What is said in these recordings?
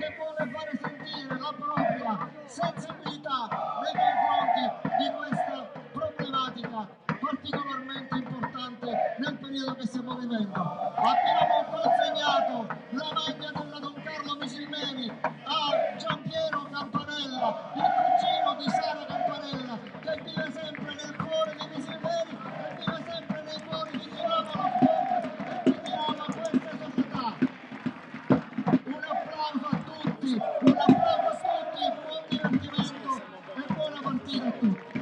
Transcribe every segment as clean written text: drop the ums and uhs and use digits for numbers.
che vuole fare sentire la propria sensibilità nei confronti di questa problematica particolarmente importante nel periodo che stiamo vivendo. Abbiamo consegnato la maglia della Don Carlo Misilmeni a Giampiero Campanella, il cugino di Sara Campanella, che vive sempre nel cuore dei Misilmeni, che vive sempre nei cuori di chi ama lo sport e di chi ama questa società. Un applauso a tutti, buon divertimento e buona partita a tutti.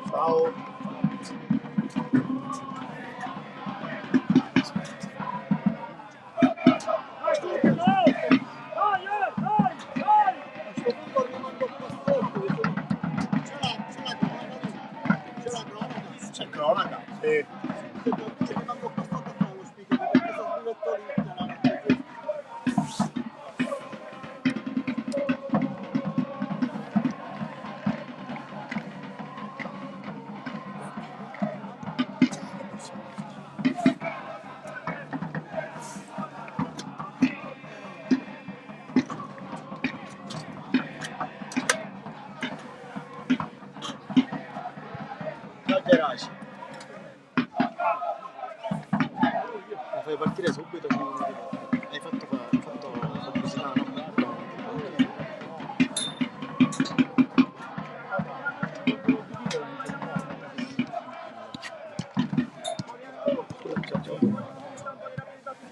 Ciao. C'è cronaca? Sì. Ci rimango qua sotto a fare lo speaker perché sono diretto lì. Garage. La fai partire subito? Hai fatto pubblicità, no?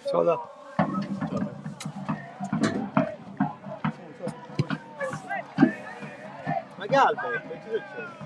Ciao da. Ma che Albert? Che succede?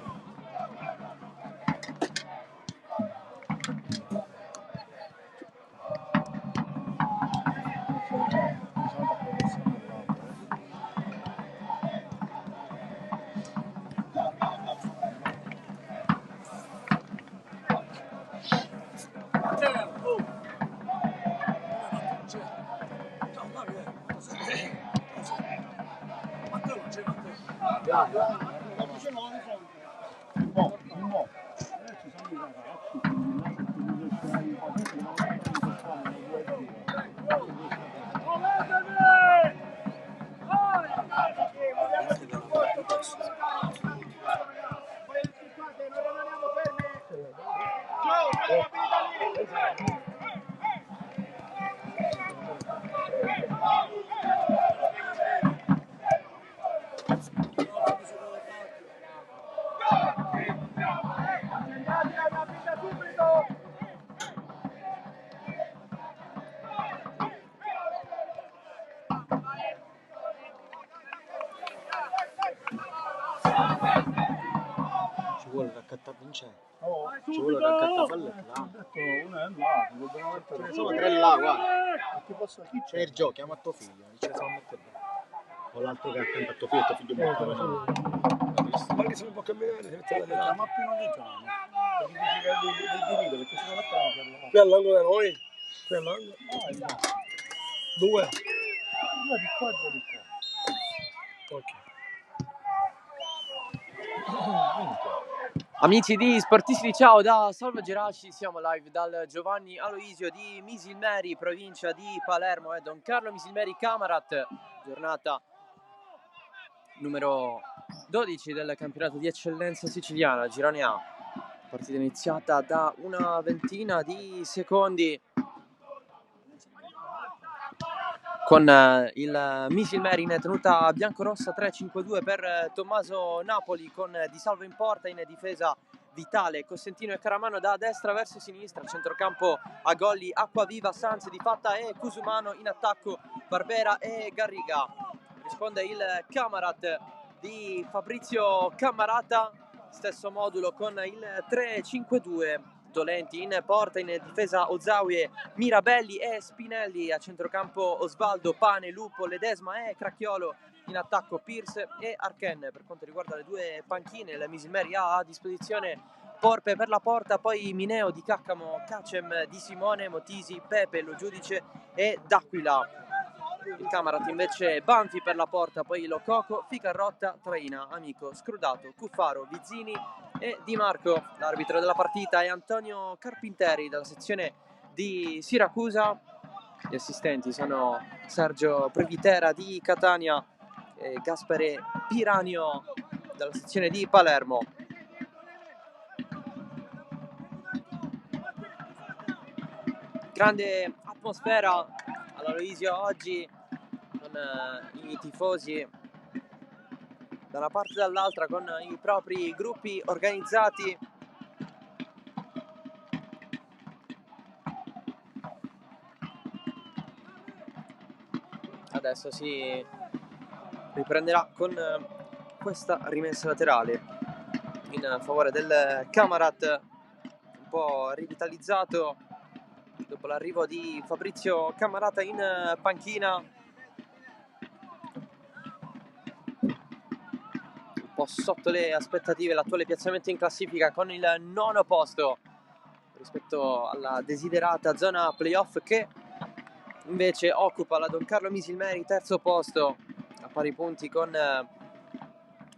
Vincenzo. Oh, Ci vuole raccattapalle là. ho detto una è là, dobbiamo Ce mettere ne sono 3 là, guarda. Chi posso chi C'è il gioco, chiama tuo figlio. Ce ne sono a mettere là. O l'altro che è accanto a tuo figlio Ma che se non può camminare, si mette la chiama Pino Di Giano. Perché dici che è di Riva, perché si vuole prendere. qui all'angolo da noi, qui all'angolo. Due. Due di qua e due di qua. Ok. Amici di Sportisti, ciao da Salvo Geraci, siamo live dal Giovanni Aloisio di Misilmeri, provincia di Palermo, Don Carlo Misilmeri Camarat, giornata numero 12 del campionato di eccellenza siciliana, girone A, partita iniziata da una ventina di secondi con il Misilmeri in tenuta biancorossa, 3-5-2 per Tommaso Napoli con Di Salvo in porta, in difesa Vitale, Costantino e Caramano da destra verso sinistra, centrocampo a Golli, Acquaviva, Sanz, Di Fatta e Cusumano, in attacco Barbera e Garriga. Risponde il Camarat di Fabrizio Cammarata, stesso modulo con il 3-5-2. Dolenti in porta, in difesa Ozawie, Mirabelli e Spinelli, a centrocampo Osvaldo, Pane, Lupo, Ledesma e Cracchiolo, in attacco Pierce e Archen. Per quanto riguarda le due panchine, il Misilmeri ha a disposizione Porpe per la porta, poi Mineo, Di Caccamo, Cacem, Di Simone, Motisi, Pepe, Lo Giudice e D'Aquila. Il Camarat invece Banfi per la porta, poi Lococo, Ficarrotta, Traina, Amico, Scrudato, Cuffaro, Vizzini e Di Marco. L'arbitro della partita è Antonio Carpinteri dalla sezione di Siracusa. Gli assistenti sono Sergio Previtera di Catania e Gaspare Piranio dalla sezione di Palermo. Grande atmosfera all'Aloisio oggi, con i tifosi da una parte e dall'altra, con i propri gruppi organizzati. Adesso si riprenderà con questa rimessa laterale in favore del Camarat, un po' rivitalizzato dopo l'arrivo di Fabrizio Cammarata in panchina. Un po' sotto le aspettative l'attuale piazzamento in classifica, con il 9° posto rispetto alla desiderata zona playoff, che invece occupa la Don Carlo Misilmeri, 3° posto a pari punti con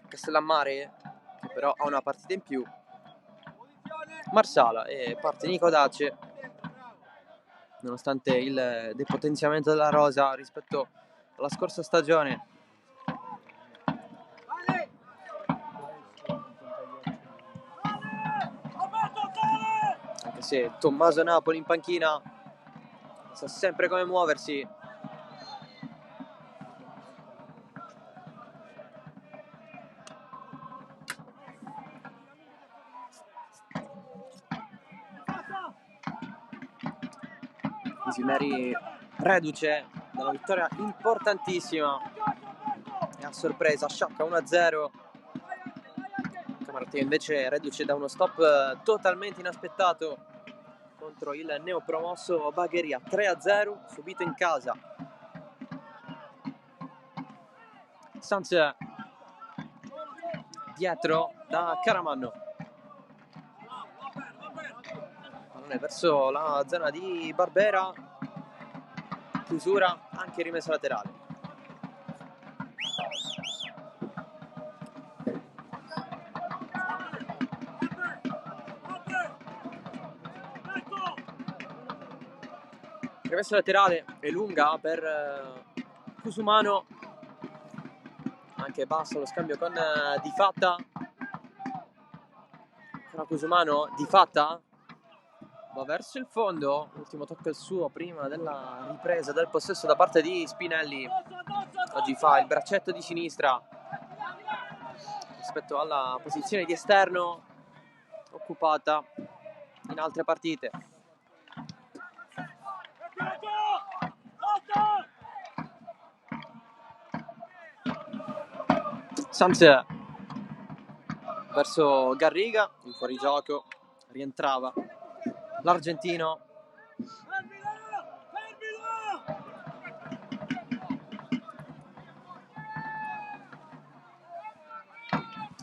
Castellammare, che però ha una partita in più, Marsala, e parte Nico Dace, nonostante il depotenziamento della rosa rispetto alla scorsa stagione. Anche se Tommaso Napoli in panchina sa sempre come muoversi. Misilmeri reduce da una vittoria importantissima e a sorpresa sciacca 1-0. Camarat invece reduce da uno stop totalmente inaspettato contro il neopromosso Bagheria, 3-0 subito in casa. Sanz dietro da Caramanno, pallone verso la zona di Barbera, chiusura anche rimessa laterale. Rimessa laterale è lunga per Cusumano, anche basso lo scambio con Di Fatta. Però Cusumano, Di Fatta va verso il fondo, ultimo tocco il suo prima della ripresa del possesso da parte di Spinelli. Oggi fa il braccetto di sinistra rispetto alla posizione di esterno occupata in altre partite. Sanz verso Garriga, in fuorigioco, rientrava l'argentino.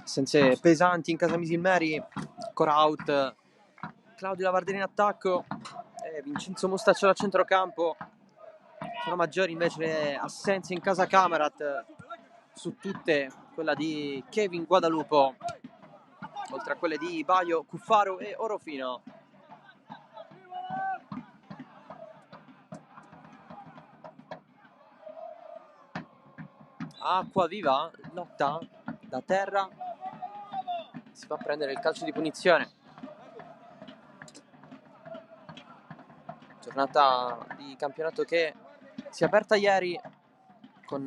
Assenze pesanti in casa Misilmeri, ancora out Claudio Lavardini in attacco e Vincenzo Mustaccio a centrocampo. Sono maggiori invece le assenze in casa Camerat, su tutte quella di Kevin Guadalupo, oltre a quelle di Baio, Cuffaro e Orofino. Acquaviva lotta da terra, si fa prendere il calcio di punizione. Giornata di campionato che si è aperta ieri con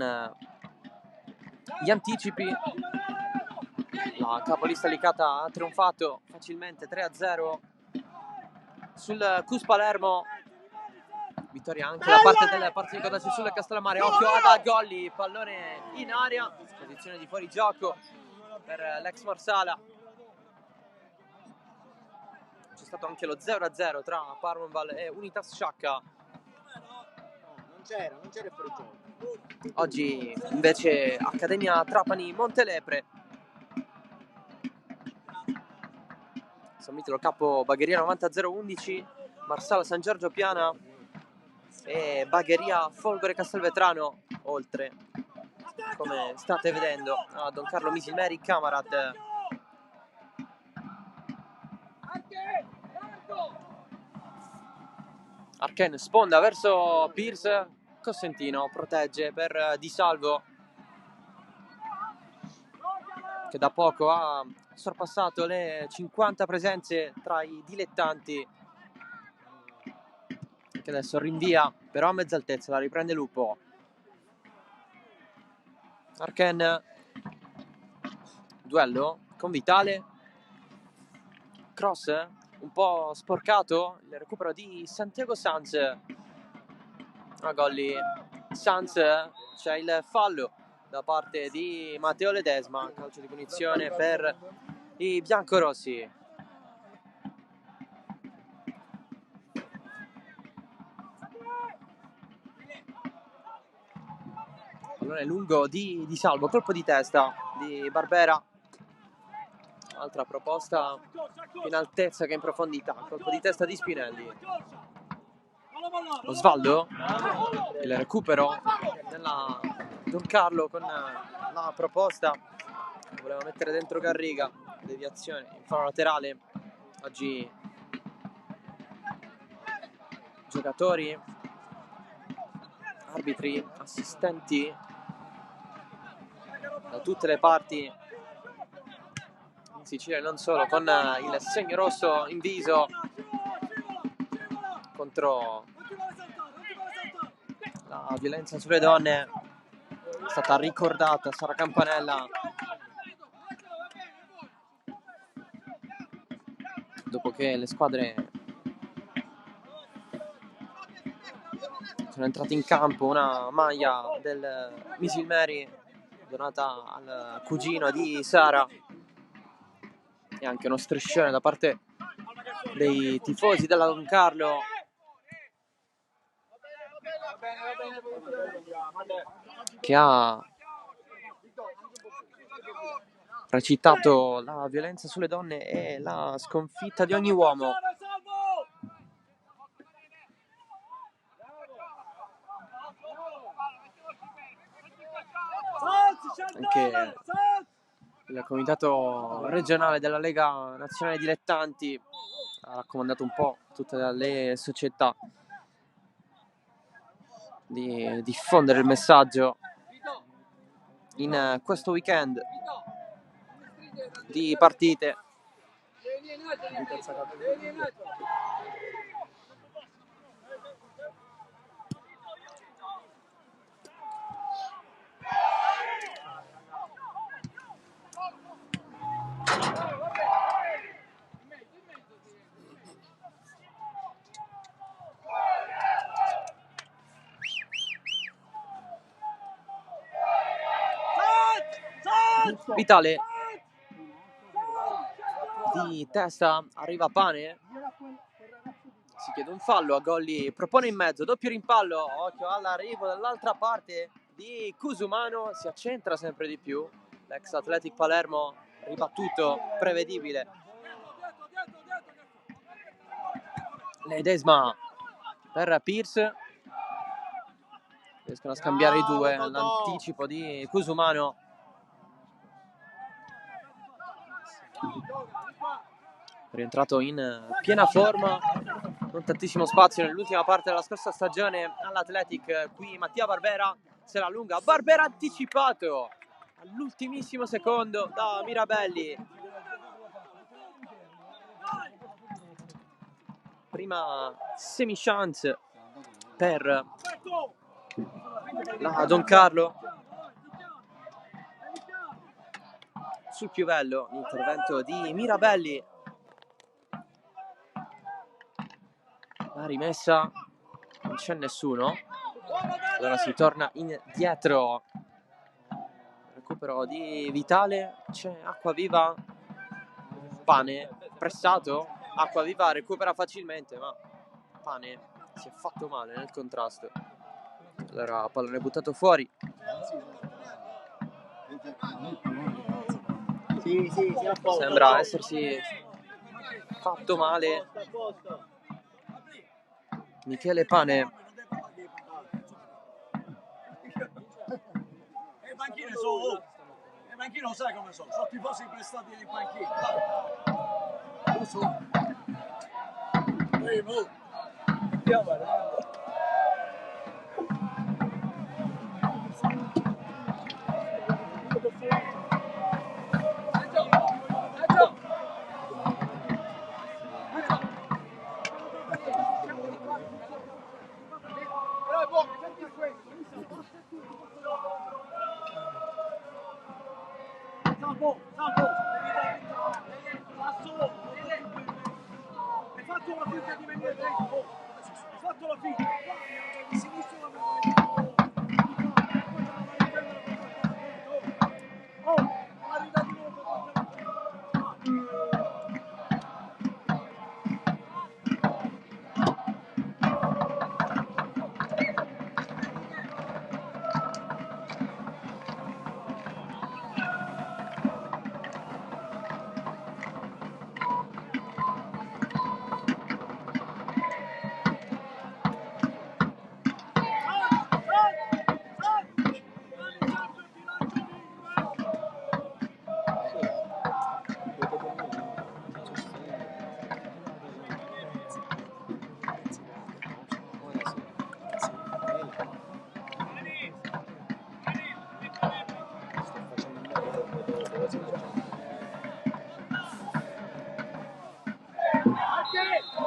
gli anticipi. La capolista Licata ha trionfato facilmente 3-0 sul Cus Palermo. Vittoria anche da parte del Partinico da Cessulo e Castellammare. Occhio ad Golli, pallone in aria, posizione di fuorigioco per l'ex Marsala. C'è stato anche lo 0-0 tra Parmonval e Unitas Sciacca. Non c'era il fuorigioco. Oggi invece Accademia Trapani Montelepre. San Mitolo Capo Bagheria 90-011, Marsala San Giorgio Piana e Bagheria Folgore Castelvetrano, oltre, come state vedendo, a Don Carlo Misilmeri Camerat. Arken sponda verso Pierce, Cosentino protegge per Di Salvo, che da poco ha sorpassato le 50 presenze tra i dilettanti, che adesso rinvia però a mezza altezza, la riprende Lupo. Arken, duello con Vitale, cross un po' sporcato, il recupero di Santiago Sanz. A Golli Sanz, c'è il fallo da parte di Matteo Ledesma, calcio di punizione per i biancorossi. Pallone lungo di Salvo, colpo di testa di Barbera. Altra proposta in altezza che in profondità, colpo di testa di Spinelli. Osvaldo, il recupero della Don Carlo con la proposta, voleva mettere dentro Garriga, deviazione in fallo laterale. Oggi giocatori, arbitri, assistenti da tutte le parti in Sicilia e non solo, con il segno rosso in viso contro la violenza sulle donne. È stata ricordata Sara Campanella dopo che le squadre sono entrate in campo. Una maglia del Misilmeri donata al cugino di Sara e anche uno striscione da parte dei tifosi della Don Carlo, che ha recitato la violenza sulle donne e la sconfitta di ogni uomo. Anche il comitato regionale della Lega Nazionale Dilettanti ha raccomandato un po' tutte le società di diffondere il messaggio in questo weekend di partite. Vitale di testa, arriva Pane, si chiede un fallo, a Golli propone in mezzo, doppio rimpallo, occhio all'arrivo dall'altra parte di Cusumano, si accentra sempre di più, l'ex Athletic Palermo ribattuto, prevedibile. Ledesma per Pierce, riescono a scambiare i due, l'anticipo di Cusumano. Rientrato in piena forma, non tantissimo spazio nell'ultima parte della scorsa stagione all'Athletic. Qui Mattia Barbera se la allunga, Barbera anticipato all'ultimissimo secondo da Mirabelli. Prima semi chance per la Don Carlo. Sul chiuvello l'intervento di Mirabelli, la rimessa, non c'è nessuno, allora si torna indietro, recupero di Vitale, c'è Acquaviva, Pane pressato, Acquaviva recupera facilmente ma Pane si è fatto male nel contrasto, allora pallone buttato fuori. Sembra essersi fatto male Michele Pane. I panchine sono, i panchine lo sai come sono tifosi prestati nei panchini.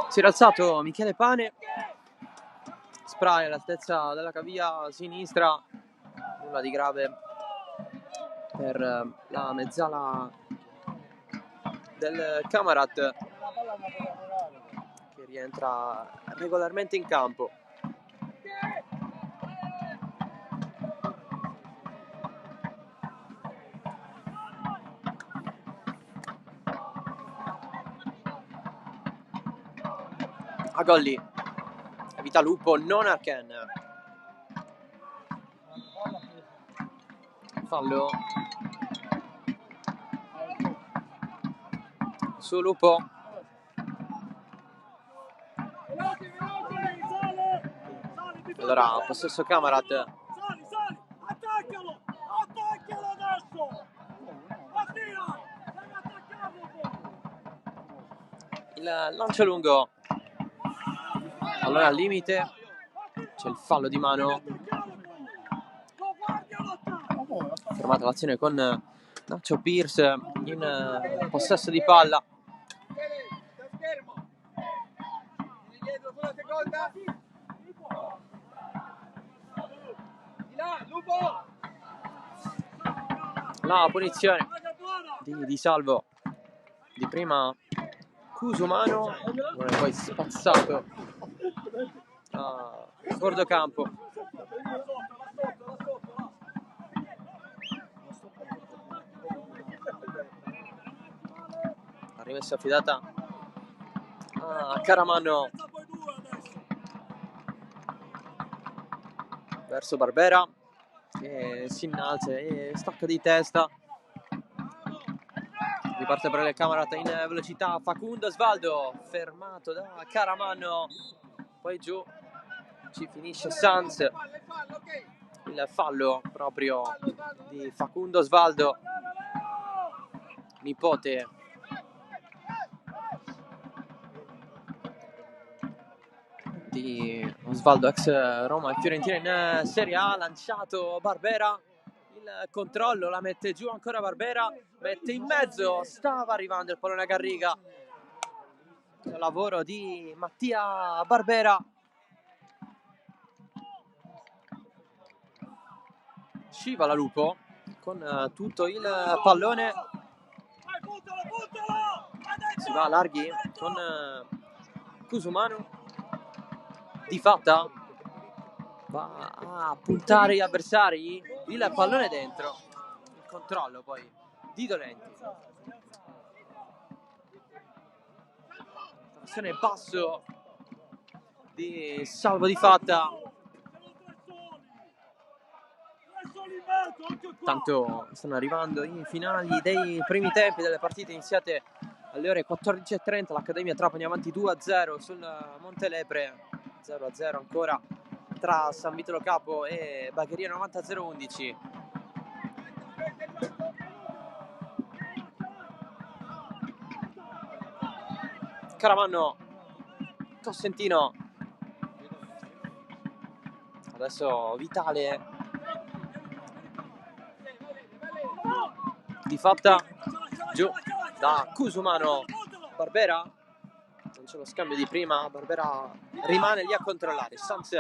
Si è rialzato Michele Pane, spray all'altezza della caviglia sinistra, nulla di grave per la mezzala del Camarat che rientra regolarmente in campo. A Golli, evita Lupo, non Arken. Fallo su Lupo. Allora, possesso Camarat. Attaccalo adesso! Il lancio lungo, allora al limite c'è il fallo di mano, fermata l'azione con Nacho Pierce in possesso di palla. La punizione di Salvo, di prima Cusumano, non è poi spazzato a bordo campo. rimessa affidata a Caramanno verso Barbera, che si innalza e stacca di testa. Riparte per le Camarat in velocità. Facundo Osvaldo fermato da Caramanno, poi giù ci finisce Sanz. Il fallo proprio di Facundo Osvaldo, nipote di Osvaldo ex Roma e Fiorentina in Serie A. Lanciato Barbera, il controllo, la mette giù ancora Barbera, mette in mezzo, stava arrivando il pallone a Garriga. Il lavoro di Mattia Barbera. Scivola Lupo con tutto il pallone, si va a larghi con Cusumano. Di Fatta va a puntare gli avversari, il pallone dentro, il controllo poi di Dolenti. Trazione basso di Salvo Di Fatta. Tanto stanno arrivando i finali dei primi tempi delle partite iniziate alle ore 14:30. L'Accademia Trapani avanti 2-0 sul Montelepre, 0-0 ancora tra San Vito Lo Capo e Bagheria 90-0-11. Caramanno, Cosentino, adesso Vitale. Di Fatta giù da Cusumano. Barbera, non c'è lo scambio di prima, Barbera rimane lì a controllare. Sanz,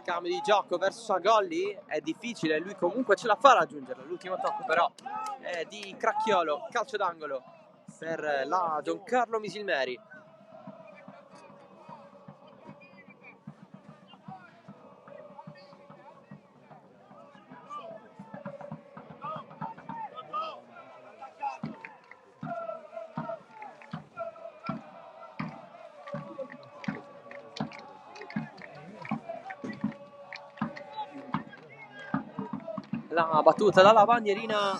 cambio di gioco verso Agolli, è difficile, lui comunque ce la fa a raggiungerlo. L'ultimo tocco però è di Cracchiolo, calcio d'angolo per la Don Carlo Misilmeri. La battuta dalla bandierina,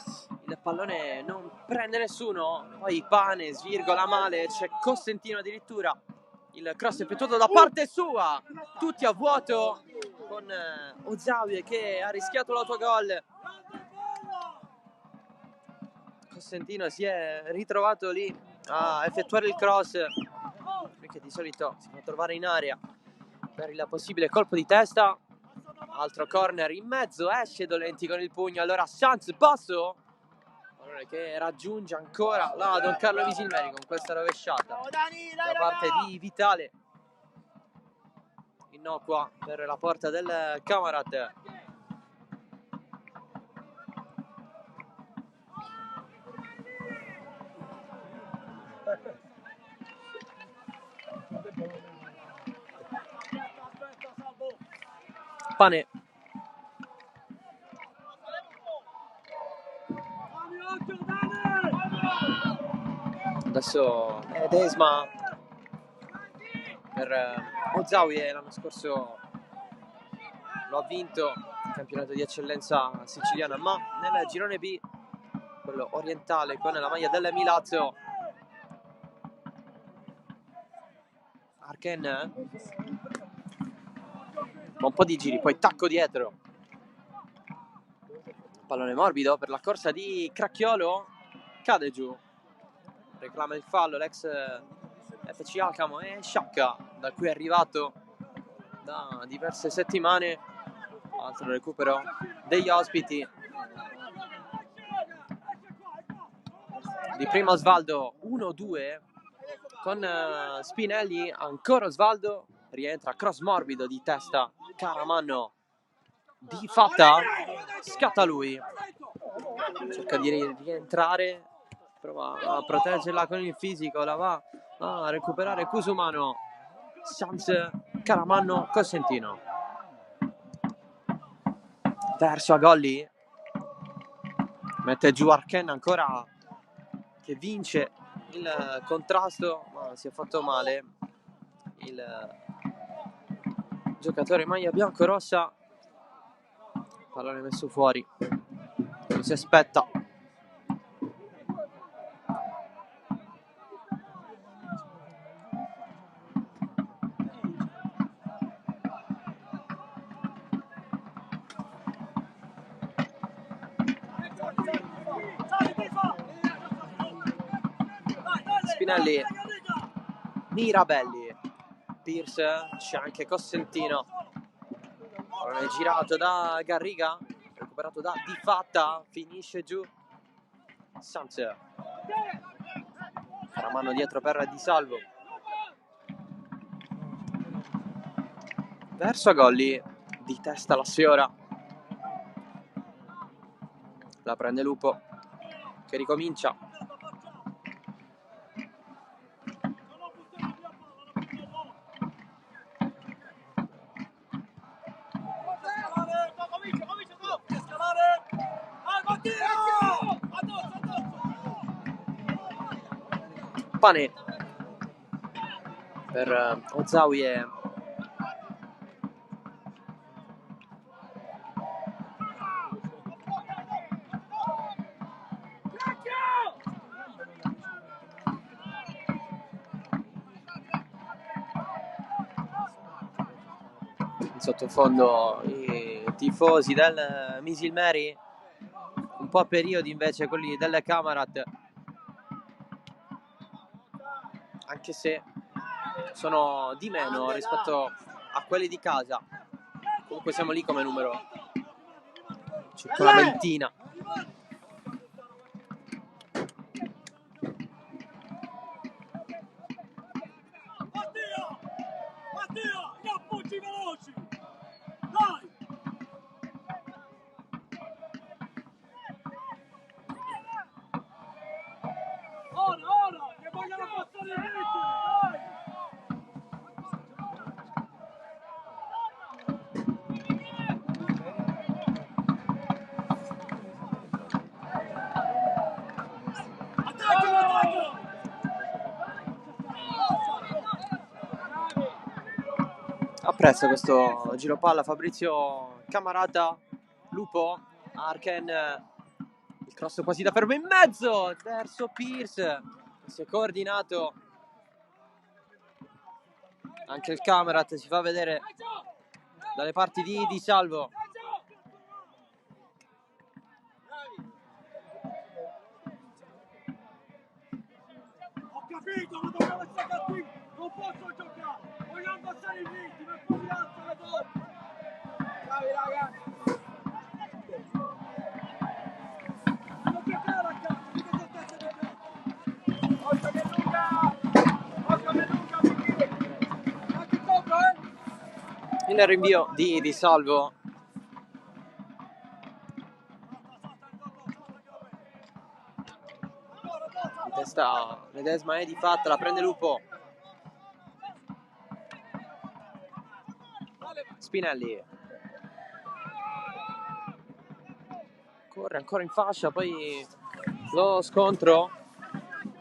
il pallone non prende nessuno, poi Pane svirgola male, c'è Cosentino addirittura, il cross effettuato da parte sua, tutti a vuoto con Ozawie che ha rischiato l'autogol. Cosentino si è ritrovato lì a effettuare il cross, perché di solito si fa trovare in area per il possibile colpo di testa. Altro corner in mezzo, esce Dolenti con il pugno, allora Sanz basso, che raggiunge ancora la Don Carlo Misilmeri con questa rovesciata da parte di Vitale, innocua per la porta del Camarat. Pane, adesso Desma per Ozawie, l'anno scorso lo ha vinto il campionato di eccellenza siciliana, ma nel girone B, quello orientale, con la maglia del Milazzo. Arken, un po' di giri, poi tacco dietro, pallone morbido per la corsa di Cracchiolo, cade giù, reclama il fallo l'ex FC Alcamo e Sciacca, da cui è arrivato da diverse settimane. Altro recupero degli ospiti. Di prima Osvaldo, 1-2 con Spinelli, ancora Osvaldo, rientra cross morbido di testa Caramanno. Di Fatta, scatta lui, cerca di rientrare, prova a proteggerla con il fisico, la va a recuperare Cusumano. Sanz, Caramanno, Cosentino verso Agolli, mette giù Arken ancora, che vince il contrasto, ma si è fatto male il giocatore in maglia bianco-rossa. Pallone messo fuori, non si aspetta. Spinelli, Mirabelli, Pierce, c'è anche Cosentino. Pallone girato da Garriga, recuperato da Di Fatta, finisce giù Sanz. Farà mano dietro per Di Salvo. Verso Golli, di testa la Sfiora. La prende Lupo, che ricomincia. Pane per Ozawi e in sottofondo i tifosi del Misilmeri, un po' a periodi invece quelli del Camarat, anche se sono di meno rispetto a quelli di casa. Comunque siamo lì come numero, circa una ventina. Apprezza questo giro palla Fabrizio Camarata. Lupo, Arken, il cross quasi da fermo in mezzo verso Pierce, si è coordinato. Anche il Camarat si fa vedere dalle parti di Salvo. Ho capito, ma dobbiamo essere cattivi, non posso giocare, vogliamo passare il ritmo e poi alzo le donne. Bravi ragazzi. Devo giocare a calcio, mica soltanto giocare. Occhio che lunga, Michele. Ma ti tocca, Il rinvio di Salvo. In testa Ledesma è Di Fatta, la prende Lupo. Spinelli corre ancora in fascia, poi lo scontro,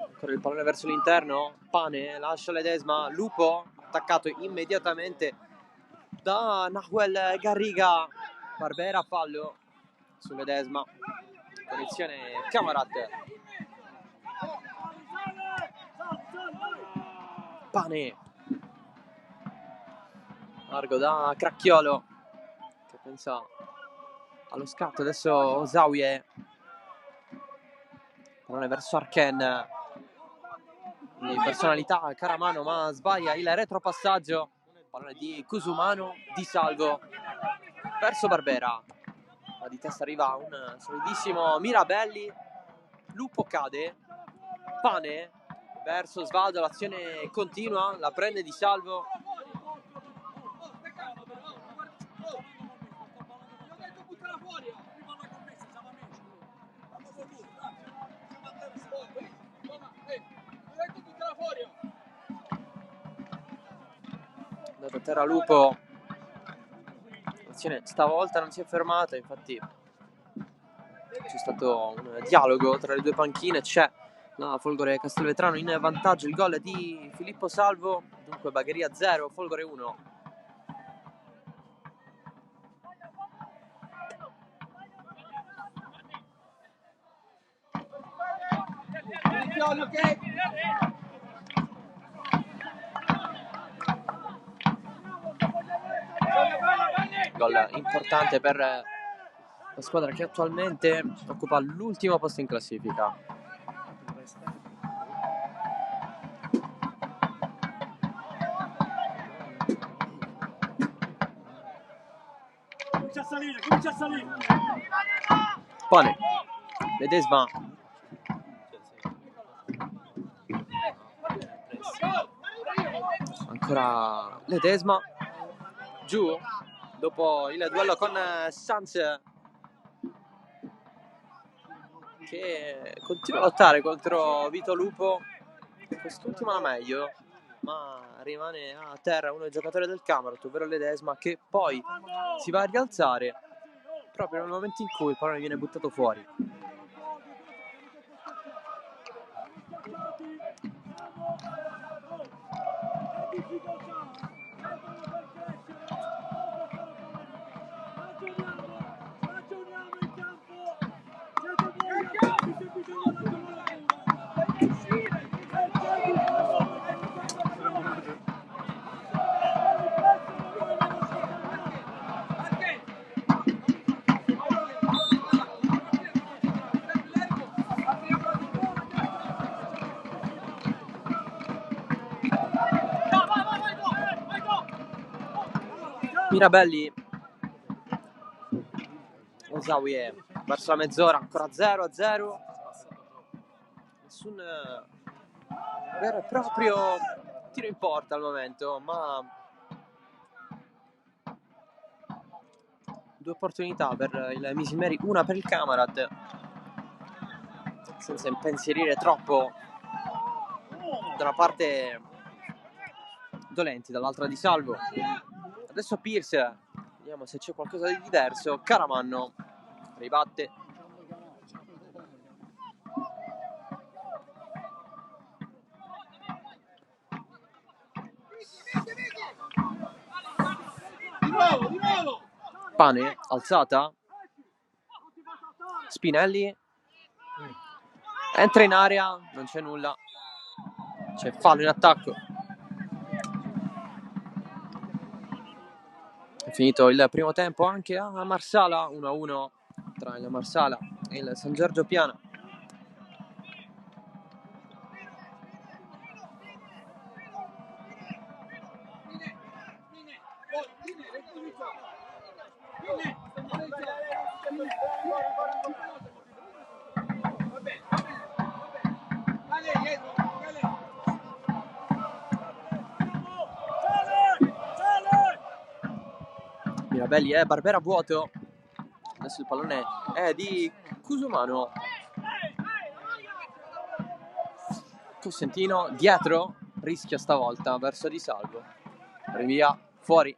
ancora il pallone verso l'interno. Pane lascia Ledesma, Lupo attaccato immediatamente da Nahuel Garriga. Barbera, fallo su Ledesma, punizione Camarat. Pane largo da Cracchiolo, che pensa allo scatto. Adesso Ozawi, pallone verso Arken, di personalità Caramano, ma sbaglia il retropassaggio. Pallone di Cusumano, Di Salvo verso Barbera, ma di testa arriva un solidissimo Mirabelli. Lupo cade, Pane verso Svaldo, l'azione continua, la prende Di Salvo. Andato a terra Lupo, l'azione stavolta non si è fermata, infatti c'è stato un dialogo tra le due panchine, c'è la Folgore Castelvetrano in vantaggio, il gol di Filippo Salvo, dunque Bagheria 0, Folgore 1. Gol importante per la squadra che attualmente occupa l'ultimo posto in classifica. Comincia a salire, comincia a salire. Pane, Ledesma, ancora Ledesma, giù, dopo il duello con Sanz, che continua a lottare contro Vito Lupo, quest'ultimo la meglio, ma rimane a terra uno dei giocatori del Camerot, ovvero Ledesma, che poi si va a rialzare proprio nel momento in cui il pallone viene buttato fuori. Mirabelli, Osawie verso la mezz'ora, ancora 0-0, nessun vero e proprio tiro in porta al momento, ma due opportunità per il Misilmeri, una per il Camerot, senza impensierire troppo da una parte Dolenti, dall'altra Di Salvo. Adesso Pierce, vediamo se c'è qualcosa di diverso. Caramanno ribatte. Di nuovo. Pane, alzata. Spinelli. Entra in area, non c'è nulla. C'è fallo in attacco. È finito il primo tempo anche a Marsala, 1-1 tra il Marsala e il San Giorgio Piana. Mirabelli è Barbera vuoto. Adesso il pallone è di Cusumano. Cosentino dietro, rischia stavolta verso Di Salvo. Rinvia fuori.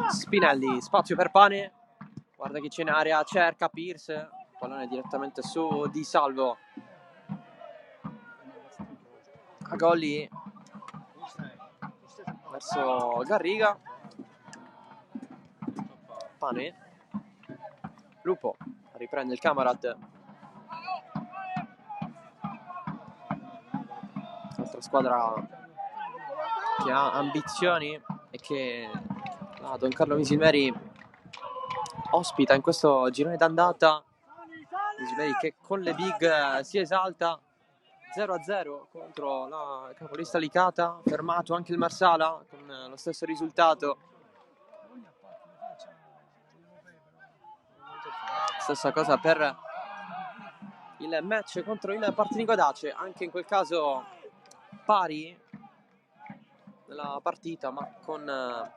Spinelli, spazio per Pane. Guarda chi c'è in area, cerca Pierce. Pallone direttamente su Di Salvo. Agolli verso Garriga. Pane. Lupo riprende il Camerot. Altra squadra che ha ambizioni e che Don Carlo Misilmeri ospita in questo girone d'andata. Misilmeri che con le big si esalta. 0-0 contro la capolista Licata, fermato anche il Marsala con lo stesso risultato. Stessa cosa per il match contro il Partinico d'Ace, anche in quel caso pari nella partita, ma con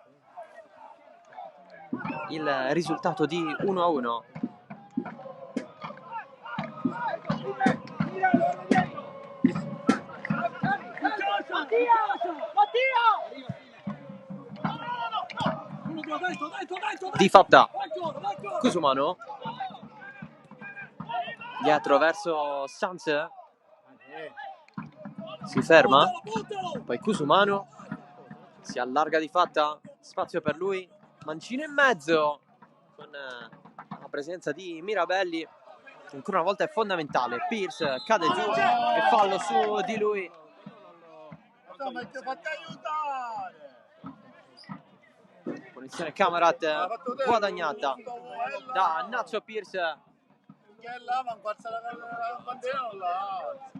il risultato di 1-1. Di Fatta, Cusumano dietro verso Sanz, si ferma, poi Cusumano si allarga Di Fatta, spazio per lui, mancino in mezzo con la presenza di Mirabelli, che ancora una volta è fondamentale. Pierce cade giù e fallo su di lui. Ma ti fatti aiutare! Punizione Camerat guadagnata da Nacho Pierce. Che è là, ma alza la bandiera non la alza.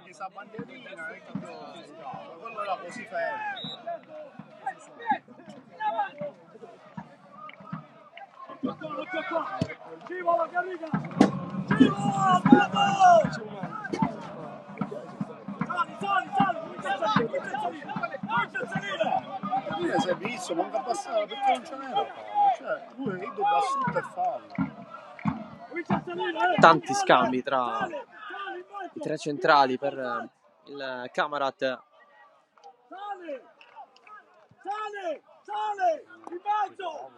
Questa bandierina è che quello era così fermo. Scivola Garriga! Scivola! Bravo! Sali! Comincia a salire! Si è visto, manca passare perché non ce n'era fallo. Cioè, lui è ido da sotto e fallo. Tanti scambi tra i tre centrali per il Camerat. Sale! In mezzo!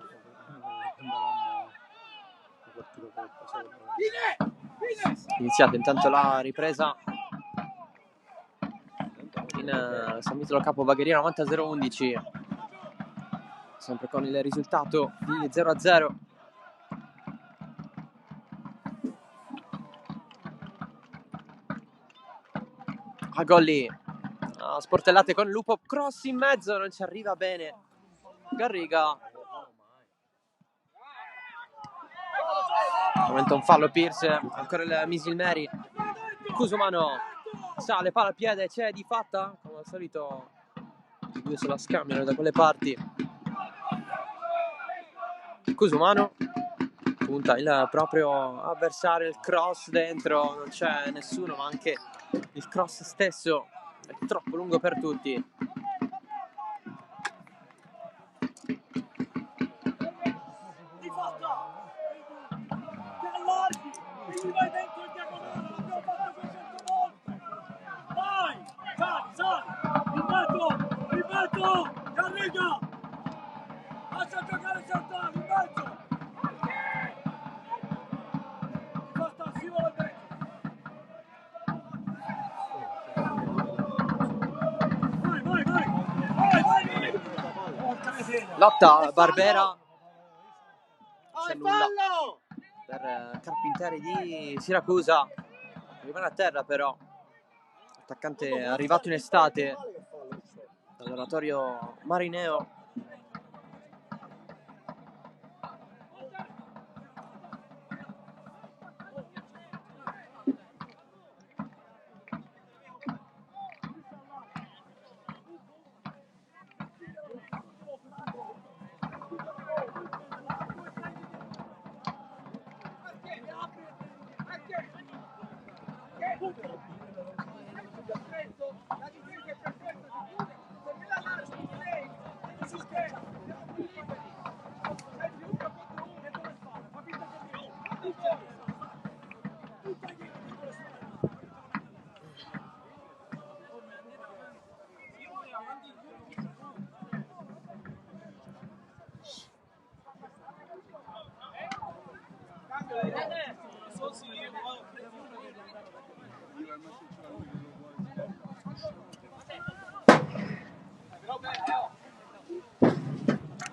Iniziata intanto la ripresa in San Vitolo Capo Bagheria, 90-0-11, sempre con il risultato di 0-0. A Golli, sportellate con Lupo, cross in mezzo, non ci arriva bene Garriga. Momento un fallo Pierce, ancora il Misilmeri. Cusumano sale, palla al piede, c'è Di Fatta, come al solito i due se la scambiano da quelle parti. Cusumano punta il proprio avversario, il cross dentro, non c'è nessuno, ma anche il cross stesso è troppo lungo per tutti. Di Fatta! Ti allarghi! E gli vai dentro in diagonale! L'abbiamo fatto 200 volte! Vai! Sali! Rimetto! Garriga! Lascia giocare Sant'Anna! In mezzo! Di Fatta scivola dentro! Vai! Porca miseria! Lotta Barbera, c'è nulla per Carpinteri di Siracusa, rimane a terra però, attaccante arrivato in estate dall'oratorio marineo.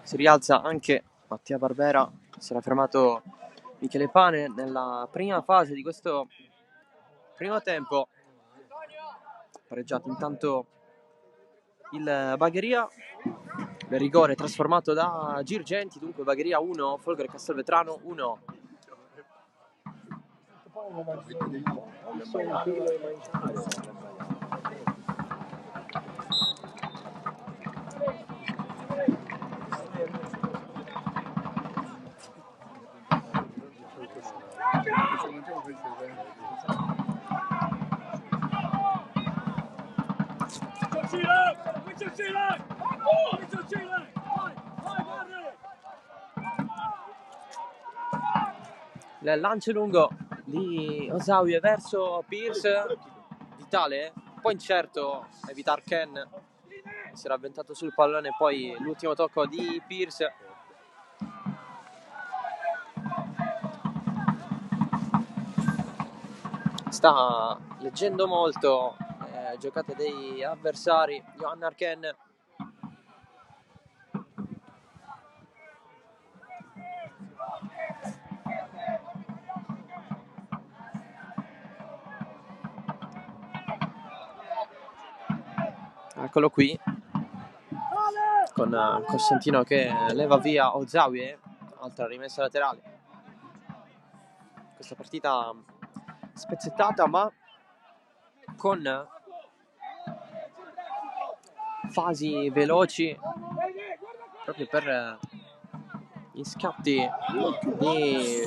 Si rialza anche Mattia Barbera, si era fermato Michele Pane nella prima fase di questo primo tempo. Pareggiato intanto il Bagheria, il rigore trasformato da Girgenti, dunque Bagheria 1, Folgore Castelvetrano 1. Il lancio lungo di Osawie verso Pierce. Vitale, un po' incerto, evitare Ken, si era avventato sul pallone, poi l'ultimo tocco di Pierce. Sta leggendo molto giocate dei avversari. Johan Arken. Eccolo qui, con Costantino che leva via Ozawie, altra rimessa laterale. Questa partita spezzettata ma con fasi veloci proprio per gli scatti di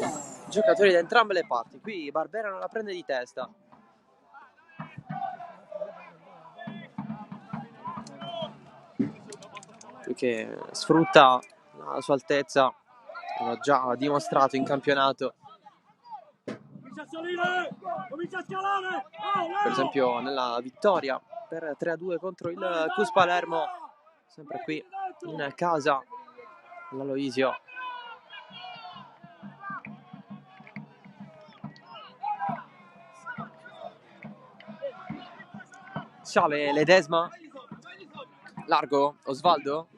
giocatori da entrambe le parti. Qui Barbera non la prende di testa. Che sfrutta la sua altezza, l'ha già dimostrato in campionato, per esempio nella vittoria per 3-2 contro il Cus Palermo, sempre qui in casa l'Aloisio. Sale Ledesma, largo Osvaldo,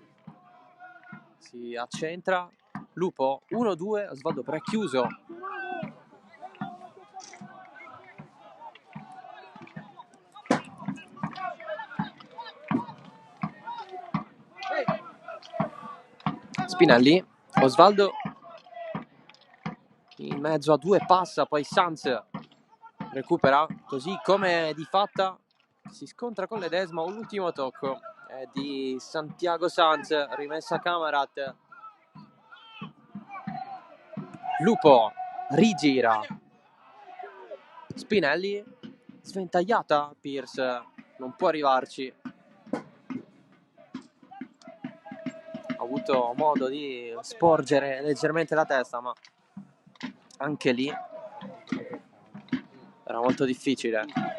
si accentra, Lupo 1-2, Osvaldo però è chiuso. Spinelli, Osvaldo in mezzo a due, passa, poi Sanz recupera, così come di fatta si scontra con Ledesma. Un ultimo tocco di Santiago Sanz, rimessa Camarat. Lupo rigira, Spinelli, sventagliata, Pierce non può arrivarci. Ha avuto modo di sporgere leggermente la testa, ma anche lì era molto difficile.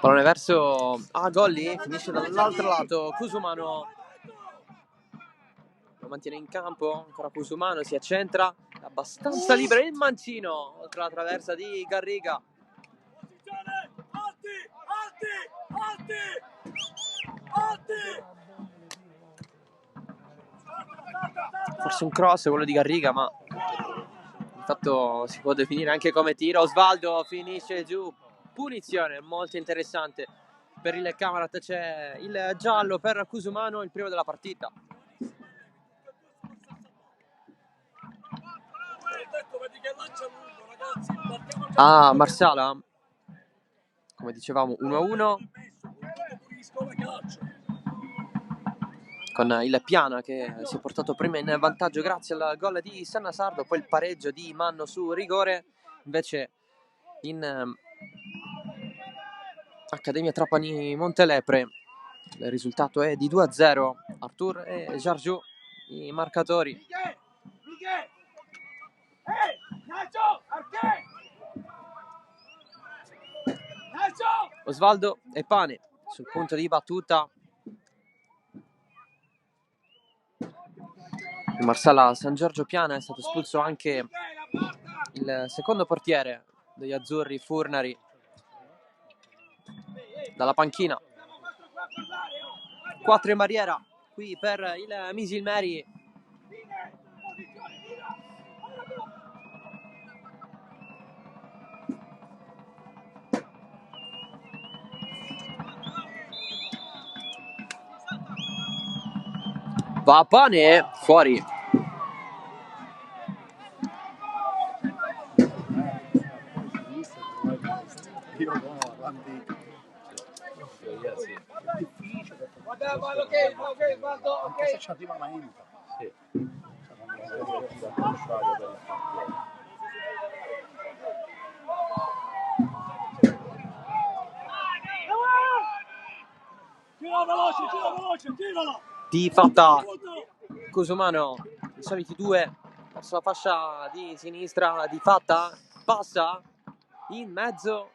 Pallone verso Golli, finisce dall'altro lato. Cusumano lo mantiene in campo, ancora Cusumano, si accentra, è abbastanza libero il mancino oltre la traversa di Garriga. Forse un cross quello di Garriga, ma di fatto si può definire anche come tiro. Osvaldo finisce giù, punizione molto interessante per il Camarat. C'è il giallo per Cusumano, il primo della partita. Marsala, come dicevamo, 1-1 con il Piana che si è portato prima in vantaggio grazie al gol di Sannasardo, poi il pareggio di Manno su rigore. Invece in Accademia Trapani Montelepre il risultato è di 2-0. Artur e Giargiù i marcatori. Osvaldo e Pane sul punto di battuta. Il Marsala San Giorgio Piana, è stato espulso anche il secondo portiere degli azzurri, Furnari, dalla panchina. 4 in barriera qui per il Misilmeri. Va Pane, fuori. Ragazzi, è difficile. Vabbè, ma ok, vado, ok. Anche se ci arriva ma entra. Sì. Tira veloce, tirala. Di fatta Cusumano, i soliti due verso la fascia di sinistra, di fatta passa in mezzo,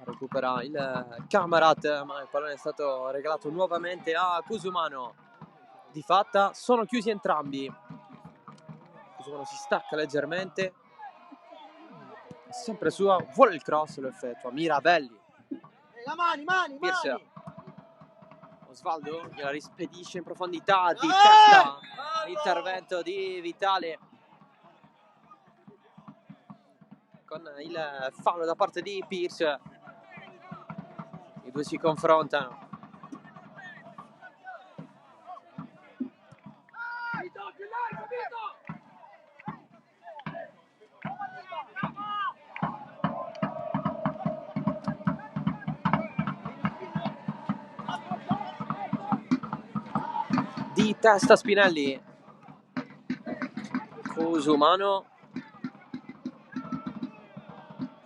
recupera il Camarat, ma il pallone è stato regalato nuovamente a Cusumano. Di fatta sono chiusi entrambi. Cusumano si stacca leggermente, sempre sua, vuole il cross, lo effettua Mirabelli. Mani. Pierce. Osvaldo gliela rispedisce in profondità, di testa l'intervento di Vitale con il fallo da parte di Pierce. I due si confrontano. Di testa Spinelli, Cusumano,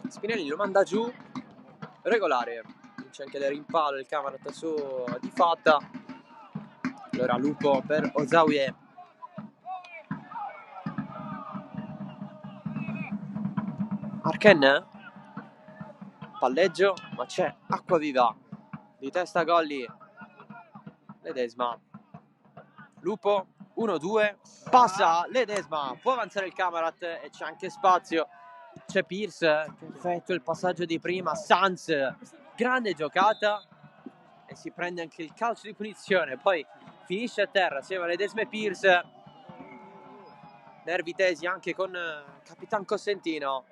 Spinelli lo manda giù, regolare, c'è anche il rimpallo, il Camarat su di fatta. Allora Lupo per Ozawie, Arken, palleggio, ma c'è Acquaviva, di testa Golli, Ledesma, Lupo, 1-2, passa Ledesma, può avanzare il Camarat e c'è anche spazio, c'è Pierce che effettua il passaggio di prima, Sanz, grande giocata e si prende anche il calcio di punizione, poi finisce a terra assieme a Ledesma e Pierce, nervi tesi anche con Capitan Cosentino.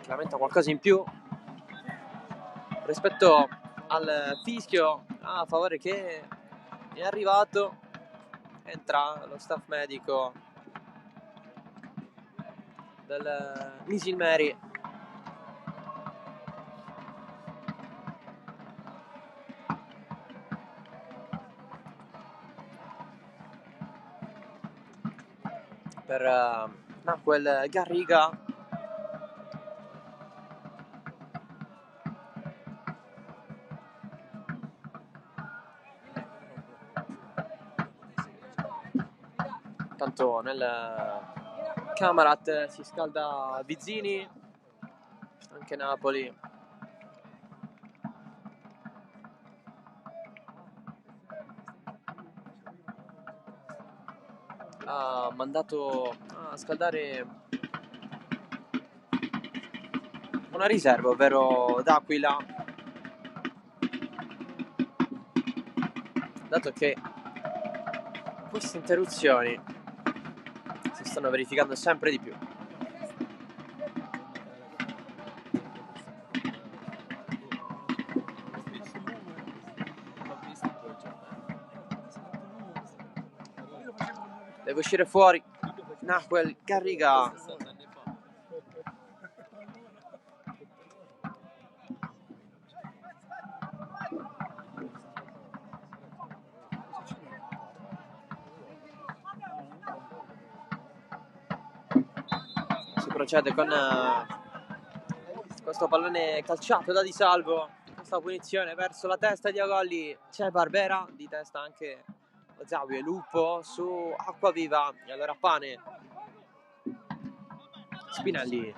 Lamenta qualcosa in più rispetto al fischio a favore che è arrivato. Entra lo staff medico del Misilmeri. Per Nahuel Garriga. Tanto nel Camarat si scalda Vizzini, anche Napoli. Ha mandato a scaldare una riserva, ovvero D'Aquila, dato che queste interruzioni si stanno verificando sempre di più. Deve uscire fuori Nahuel Garriga. Si procede con questo pallone calciato da Di Salvo, questa punizione verso la testa di Agolli. C'è Barbera, di testa anche Ozawie, Lupo su Acquaviva e allora Pane. Spinelli,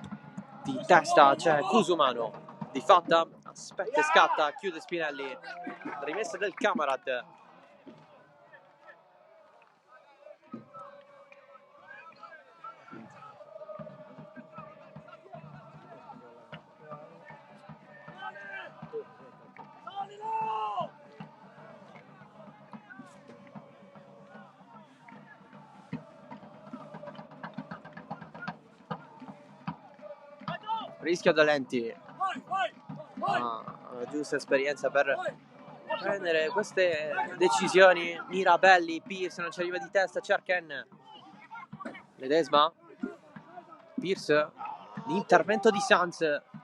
di testa c'è Cusumano, di fatta aspetta e scatta, chiude Spinelli, rimessa del Camarat. Rischio Dolenti, una giusta esperienza per prendere queste decisioni. Mirabelli, Pierce non ci arriva di testa, Cerken, Ledesma, Pierce, l'intervento di Sanz,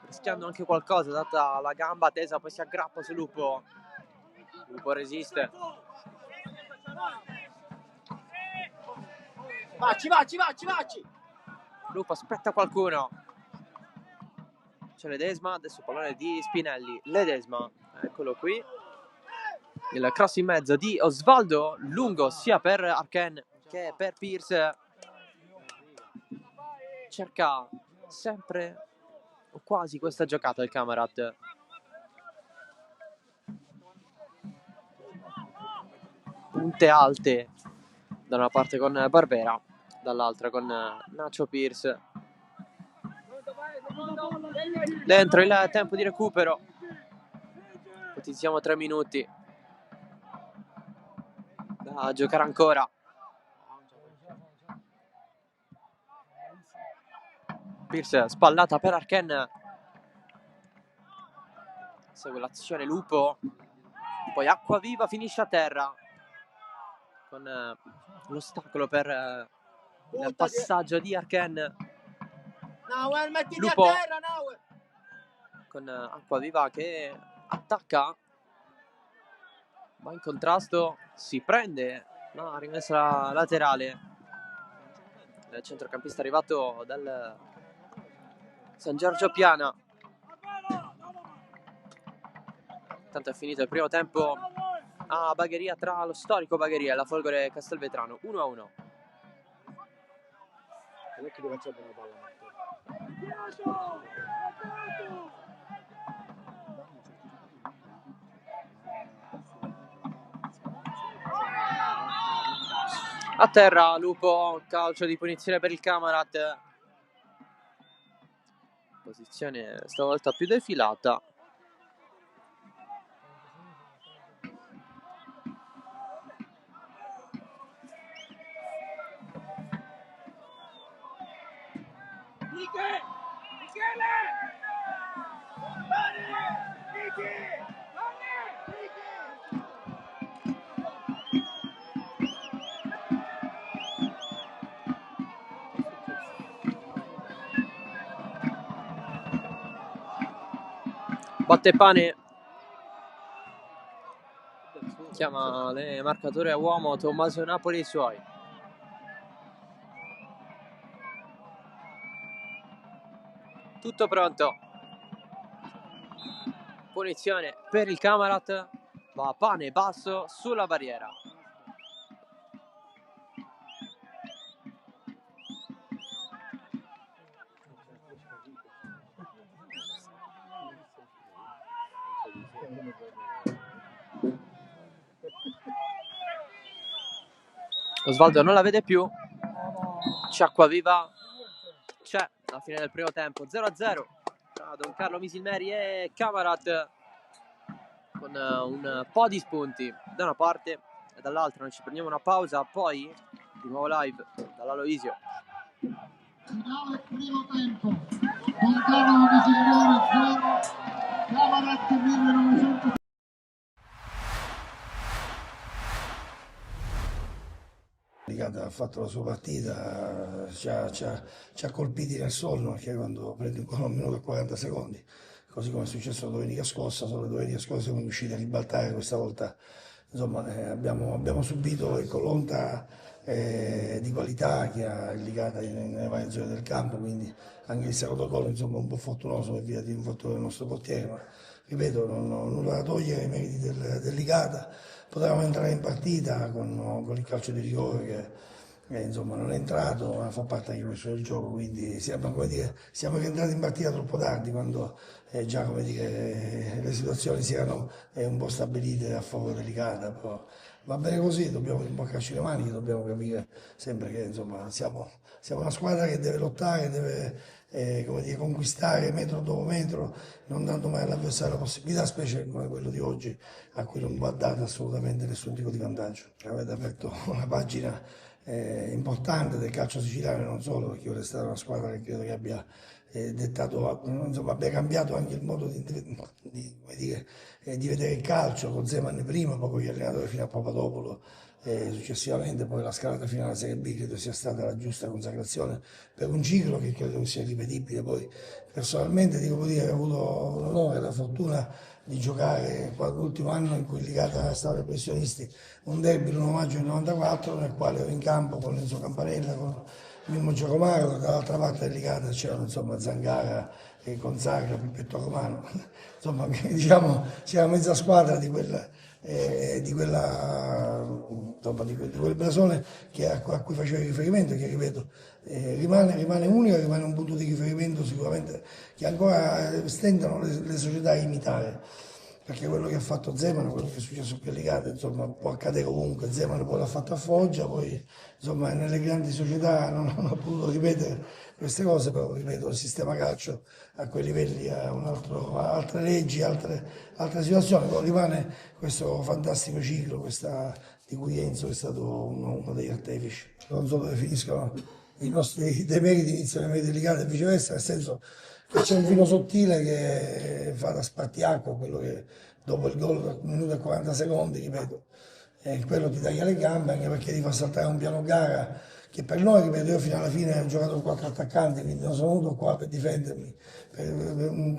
rischiando anche qualcosa data la gamba tesa, poi si aggrappa su Lupo. Lupo resiste. Vacci! Lupo aspetta qualcuno. C'è Ledesma, adesso pallone di Spinelli. Ledesma, eccolo qui. Il cross in mezzo di Osvaldo, lungo sia per Arken che per Pierce. Cerca sempre o quasi questa giocata il Camerat. Punte alte da una parte con Barbera, dall'altra con Nacho Pierce. Dentro il tempo di recupero, ipotizziamo 3 minuti da giocare ancora. Pierce spallata per Arken, segue l'azione Lupo, poi Acquaviva finisce a terra con l'ostacolo per il passaggio di Arken. Lupo con Acquaviva che attacca, va in contrasto, si prende, no, rimessa laterale. Il centrocampista arrivato dal San Giorgio Piana. Tanto è finito il primo tempo a Bagheria, tra lo storico Bagheria e la Folgore Castelvetrano, 1-1. Ecco dove c'è una palla, Matteo. A terra Lupo, calcio di punizione per il Camerat. Posizione stavolta più defilata. Battepane chiama le marcature a uomo Tommaso Napoli e i suoi. Tutto pronto. Punizione per il Camerat. Va Pane basso sulla barriera. Osvaldo non la vede più. C'è Acquaviva. C'è alla fine del primo tempo. 0-0 tra Don Carlo Misilmeri e Camerat, con un po' di spunti da una parte e dall'altra. Noi ci prendiamo una pausa, poi di nuovo live dall'Aloisio. Finale primo tempo. Don Carlo Misilmeri 0, Camerat 1900. Ha fatto la sua partita, ci ha colpiti nel sonno, perché quando prendi un gol a un minuto e 40 secondi, così come è successo domenica scorsa, solo domenica scorsa siamo riusciti a ribaltare, questa volta insomma, abbiamo subito l'onta di qualità che ha Ligata nelle varie zone del campo, quindi anche il secondo gol insomma un po' fortunoso per via di un infortunio del nostro portiere, ma ripeto, non ho nulla da togliere ai meriti del Ligata. Potevamo entrare in partita con il calcio di rigore che insomma non è entrato, ma fa parte anche questo del gioco, quindi siamo rientrati in partita troppo tardi, quando già come dire, le situazioni si erano un po' stabilite a favore delicata, però va bene così, dobbiamo rimboccarci le maniche, dobbiamo capire sempre che insomma siamo una squadra che deve lottare, deve come dire, conquistare metro dopo metro, non dando mai all'avversario la possibilità, specie come quello di oggi, a cui non va dato assolutamente nessun tipo di vantaggio. Avete aperto una pagina importante del calcio siciliano, non solo, perché ora è stata una squadra che credo che abbia dettato, insomma, abbia cambiato anche il modo come dire, di vedere il calcio, con Zeman prima, poi con gli allenatori fino a Papadopoulos, successivamente poi la scalata fino alla Serie B credo sia stata la giusta consacrazione per un ciclo che credo sia ripetibile. Poi personalmente devo dire che ho avuto l'onore e la fortuna di giocare l'ultimo anno in cui il Licata stava ai professionisti un derby l'1 maggio del 94 nel quale ero in campo con Enzo Campanella, con Mimmo Giacomaro, dall'altra parte del Licata c'erano insomma Zangara e Gonzaga, Pippetto Romano, insomma diciamo c'era mezza squadra di quel blasone a cui facevo riferimento, che ripeto rimane unica, rimane un punto di riferimento sicuramente che ancora stentano le società a imitare, perché quello che ha fatto Zeman, quello che è successo qui a Licata, insomma può accadere ovunque. Zeman poi l'ha fatto a Foggia, poi insomma nelle grandi società non ha potuto ripetere queste cose, però ripeto il sistema calcio a quei livelli ha altre leggi, altre situazioni, poi rimane questo fantastico ciclo di cui Enzo è stato uno degli artefici. Non so dove finiscono i nostri demeriti, iniziano i meriti Licata e viceversa, nel senso che c'è un filo sottile che fa da spartiacque, quello che dopo il gol, 1 minuto e 40 secondi, ripeto, quello ti taglia le gambe, anche perché ti fa saltare un piano gara che per noi, ripeto, io fino alla fine ho giocato con 4 attaccanti, quindi non sono venuto qua per difendermi, per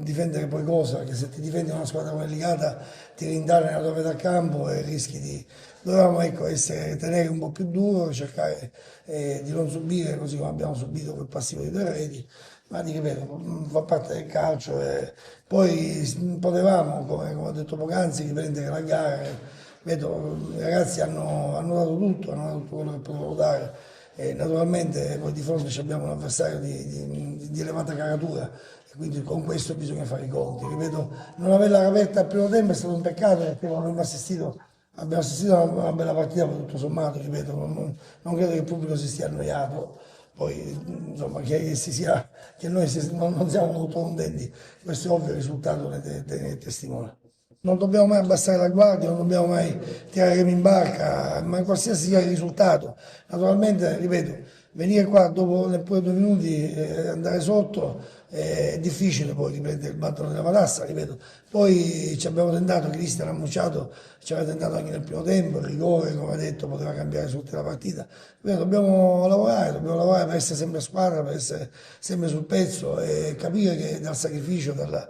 difendere poi cosa, perché se ti difendi una squadra come Licata ti rindari nella tua metà campo e rischi di... Dovevamo tenere un po' più duro, cercare di non subire così come abbiamo subito quel passivo di 2 reti, ma ripeto, fa parte del calcio e poi potevamo, come ho detto poc'anzi, riprendere la gara. Vedo, i ragazzi hanno dato tutto, hanno dato tutto quello che potevano dare. E naturalmente poi di fronte abbiamo un avversario di elevata caratura e quindi con questo bisogna fare i conti. Ripeto, non averla aperta al primo tempo è stato un peccato, perché abbiamo assistito a una bella partita, tutto sommato, ripeto, non credo che il pubblico si sia annoiato. Poi insomma che noi non siamo molto contenti, questo è ovvio, il risultato ne testimonia. Non dobbiamo mai abbassare la guardia, non dobbiamo mai tirare remi in barca, ma qualsiasi sia il risultato. Naturalmente, ripeto, venire qua dopo neppure 2 minuti e andare sotto è difficile poi riprendere il battere della matassa, ripeto. Poi ci abbiamo tentato, Cristian ha annunciato, ci aveva tentato anche nel primo tempo, il rigore, come ha detto, poteva cambiare su tutta la partita. Ripeto, dobbiamo lavorare per essere sempre a squadra, per essere sempre sul pezzo e capire che dal sacrificio, dalla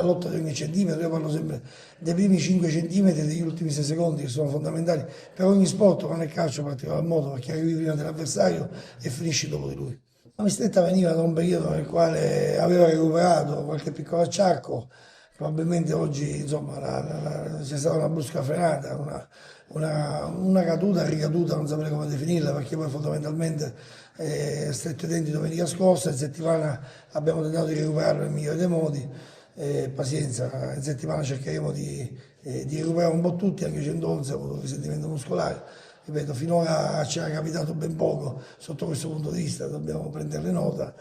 lotta di ogni centimetro, io parlo sempre dei primi 5 centimetri e degli ultimi 6 secondi che sono fondamentali per ogni sport, ma nel calcio in particolar modo, perché arrivi prima dell'avversario e finisci dopo di lui. La Mistretta veniva da un periodo nel quale aveva recuperato qualche piccolo acciacco, probabilmente oggi insomma c'è stata una brusca frenata, una caduta, ricaduta, non saprei come definirla, perché poi fondamentalmente stretto i denti domenica scorsa, in settimana abbiamo tentato di recuperarlo nel migliore dei modi, pazienza, in settimana cercheremo di recuperare un po' tutti, anche 111 ha avuto un risentimento muscolare. Ripeto, finora ci è capitato ben poco sotto questo punto di vista, dobbiamo prenderne nota.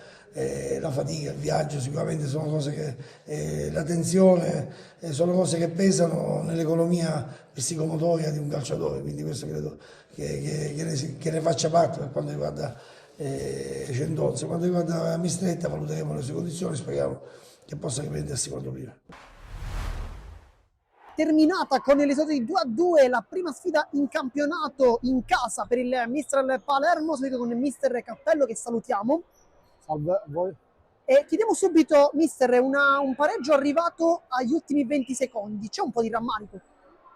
La fatica, il viaggio sicuramente sono cose che, la tensione, sono cose che pesano nell'economia psicomotoria di un calciatore, quindi questo credo che ne faccia parte per quanto riguarda Centozzi. Per quanto riguarda Mistretta valuteremo le sue condizioni, speriamo che possa riprendersi quanto prima. Terminata con il risultato di 2-2 la prima sfida in campionato in casa per il mister Palermo, seguito con il mister Cappello, che salutiamo. Salve a voi. E chiediamo subito, mister, un pareggio arrivato agli ultimi 20 secondi, c'è un po' di rammarico?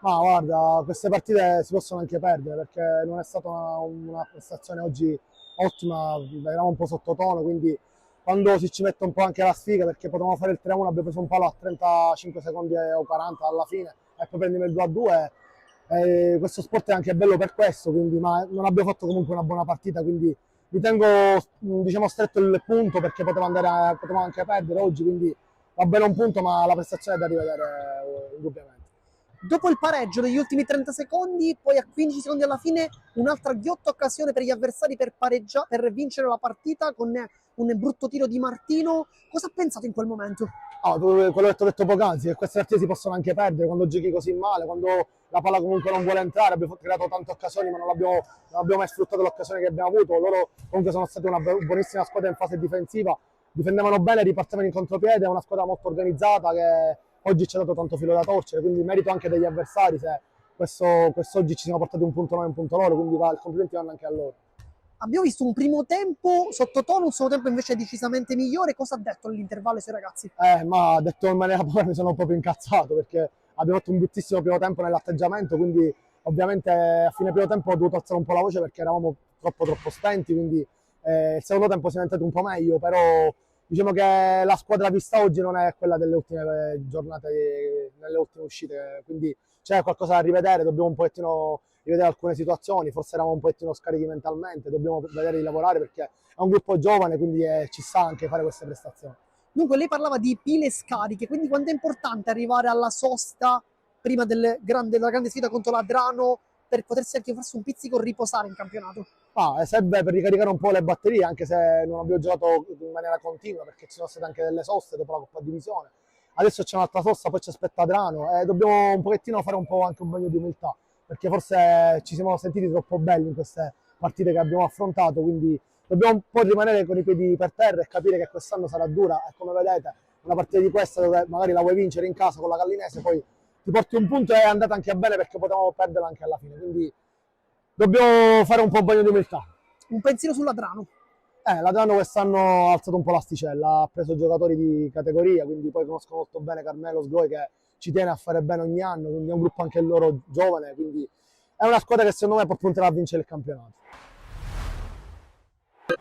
Ma guarda, queste partite si possono anche perdere, perché non è stata una prestazione oggi ottima, eravamo un po' sottotono, quindi quando ci mette un po' anche la sfiga, perché potevamo fare il 3-1, abbiamo preso un palo a 35 secondi o 40 alla fine e poi prendiamo il 2-2. Questo sport è anche bello per questo, quindi, ma non abbiamo fatto comunque una buona partita, quindi mi tengo, diciamo, stretto il punto, perché potevamo anche perdere oggi, quindi va bene un punto, ma la prestazione è da rivedere indubbiamente. Dopo il pareggio degli ultimi 30 secondi, poi a 15 secondi alla fine, un'altra ghiotta occasione per gli avversari per vincere la partita con un brutto tiro di Martino. Cosa ha pensato in quel momento? Quello che ti ho detto poc'anzi, che queste partite si possono anche perdere quando giochi così male, quando la palla comunque non vuole entrare. Abbiamo creato tante occasioni, ma non abbiamo mai sfruttato l'occasione che abbiamo avuto. Loro comunque sono stati una buonissima squadra in fase difensiva, difendevano bene, ripartevano in contropiede, è una squadra molto organizzata che oggi ci ha dato tanto filo da torcere, quindi merito anche degli avversari se quest'oggi ci siamo portati un punto noi e un punto loro, quindi i complimenti vanno anche a loro. Abbiamo visto un primo tempo sottotono, un secondo tempo invece decisamente migliore. Cosa ha detto all'intervallo ai suoi ragazzi? Ma detto in maniera povera mi sono un po' più incazzato perché abbiamo fatto un bruttissimo primo tempo nell'atteggiamento, quindi ovviamente a fine primo tempo ho dovuto alzare un po' la voce perché eravamo troppo spenti, quindi il secondo tempo siamo diventati un po' meglio, però diciamo che la squadra vista oggi non è quella delle ultime giornate, nelle ultime uscite, quindi c'è qualcosa da rivedere, dobbiamo un pochettino rivedere alcune situazioni, forse eravamo un pochettino scarichi mentalmente, dobbiamo vedere di lavorare perché è un gruppo giovane, quindi ci sa anche fare queste prestazioni. Dunque lei parlava di pile scariche, quindi quanto è importante arrivare alla sosta prima della grande sfida contro l'Adrano per potersi anche forse un pizzico riposare in campionato? Serve per ricaricare un po' le batterie, anche se non abbiamo giocato in maniera continua perché ci sono state anche delle soste dopo la Coppa Divisione. Adesso c'è un'altra sosta, poi ci aspetta Adrano e dobbiamo un pochettino fare un po' anche un bagno di umiltà perché forse ci siamo sentiti troppo belli in queste partite che abbiamo affrontato, quindi dobbiamo un po' rimanere con i piedi per terra e capire che quest'anno sarà dura e come vedete una partita di questa dove magari la vuoi vincere in casa con la Gallinese, poi ti porti un punto e è andata anche bene perché potevamo perderla anche alla fine, quindi dobbiamo fare un po' bagno di umiltà. Un pensiero sull'Adrano. L'Adrano quest'anno ha alzato un po' l'asticella, ha preso giocatori di categoria, quindi poi conosco molto bene Carmelo Sgoi che ci tiene a fare bene ogni anno, quindi è un gruppo anche loro giovane, quindi è una squadra che secondo me può puntare a vincere il campionato.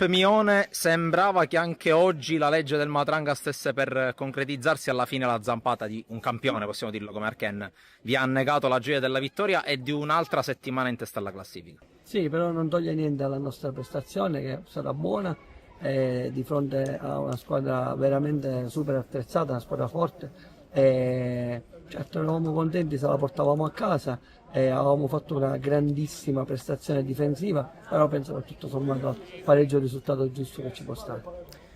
Mione, sembrava che anche oggi la legge del Matranga stesse per concretizzarsi, alla fine la zampata di un campione, possiamo dirlo come Arken, vi ha negato la gioia della vittoria e di un'altra settimana in testa alla classifica. Sì, però non toglie niente alla nostra prestazione che sarà buona di fronte a una squadra veramente super attrezzata, una squadra forte. Certo eravamo contenti se la portavamo a casa e avevamo fatto una grandissima prestazione difensiva, però penso che tutto sommato pareggio è il risultato giusto che ci può stare.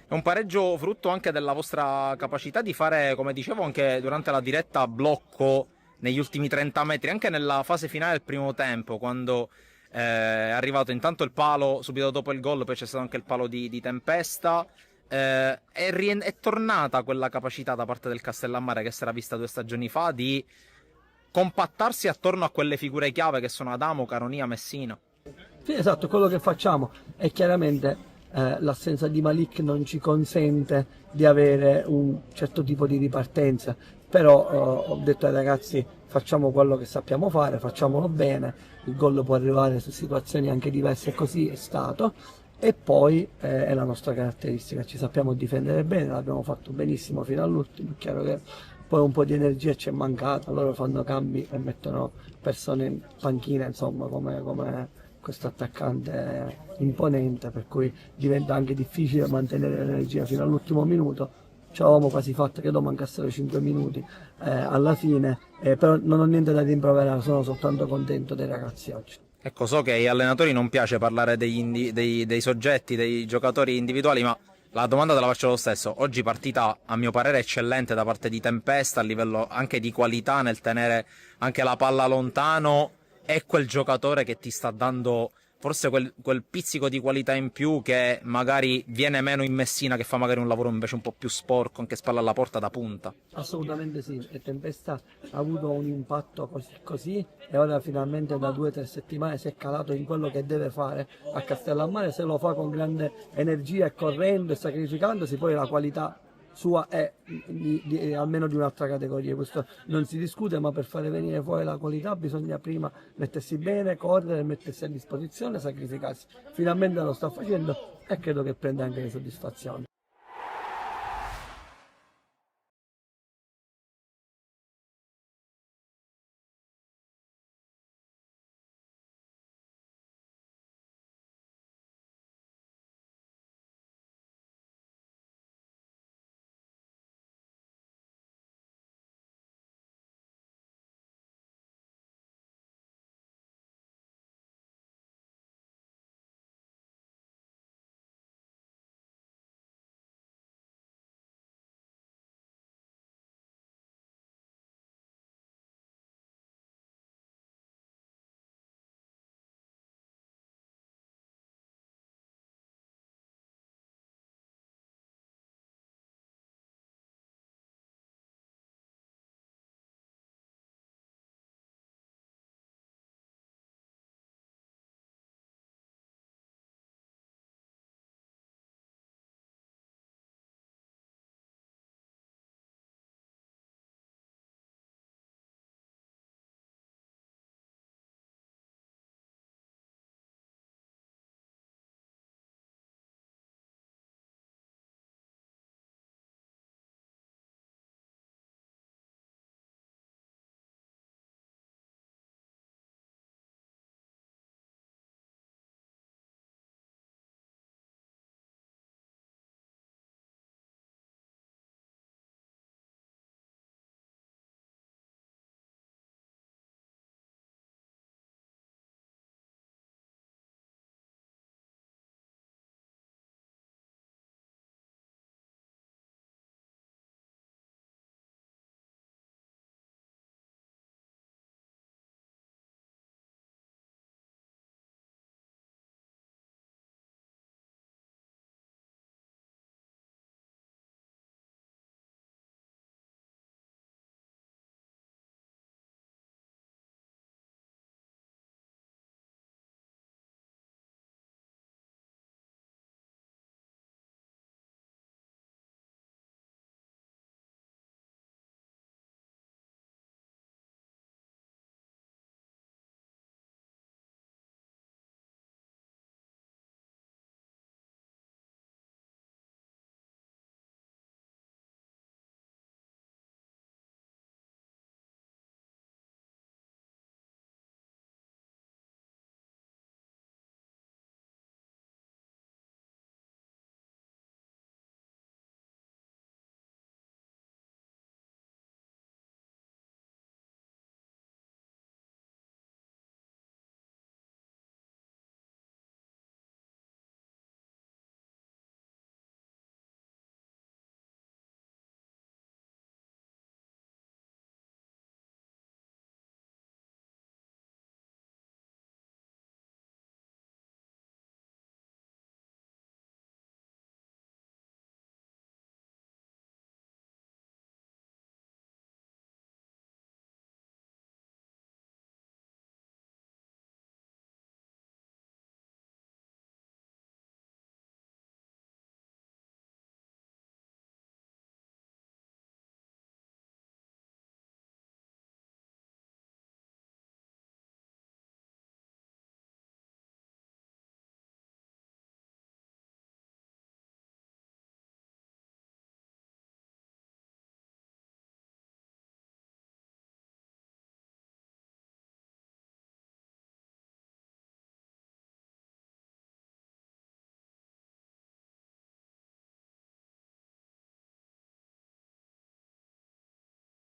È un pareggio frutto anche della vostra capacità di fare, come dicevo anche durante la diretta, blocco negli ultimi 30 metri, anche nella fase finale del primo tempo, quando è arrivato intanto il palo subito dopo il gol, poi c'è stato anche il palo di Tempesta. È tornata quella capacità da parte del Castellammare che si era vista 2 stagioni fa di compattarsi attorno a quelle figure chiave che sono Adamo, Caronia, Messina. Sì, esatto, quello che facciamo è chiaramente l'assenza di Malik non ci consente di avere un certo tipo di ripartenza, però ho detto ai ragazzi facciamo quello che sappiamo fare, facciamolo bene, il gol può arrivare su situazioni anche diverse e così è stato. E poi è la nostra caratteristica, ci sappiamo difendere bene, l'abbiamo fatto benissimo fino all'ultimo, è chiaro che poi un po' di energia ci è mancata, loro fanno cambi e mettono persone in panchina, insomma, come questo attaccante imponente, per cui diventa anche difficile mantenere l'energia fino all'ultimo minuto. Ci avevamo quasi fatto, credo mancassero 5 minuti alla fine, però non ho niente da rimproverare, sono soltanto contento dei ragazzi oggi. Ecco, so che agli allenatori non piace parlare dei soggetti, dei giocatori individuali, ma la domanda te la faccio lo stesso. Oggi partita, a mio parere, eccellente da parte di Tempesta, a livello anche di qualità nel tenere anche la palla lontano. È quel giocatore che ti sta dando forse quel pizzico di qualità in più che magari viene meno in Messina, che fa magari un lavoro invece un po' più sporco, anche spalla alla porta da punta. Assolutamente sì, e Tempesta ha avuto un impatto così e ora finalmente da 2 o 3 settimane si è calato in quello che deve fare a Castellammare, se lo fa con grande energia e correndo e sacrificandosi, poi la qualità sua è almeno di un'altra categoria, questo non si discute, ma per fare venire fuori la qualità bisogna prima mettersi bene, correre, mettersi a disposizione, sacrificarsi. Finalmente lo sta facendo e credo che prenda anche le soddisfazioni.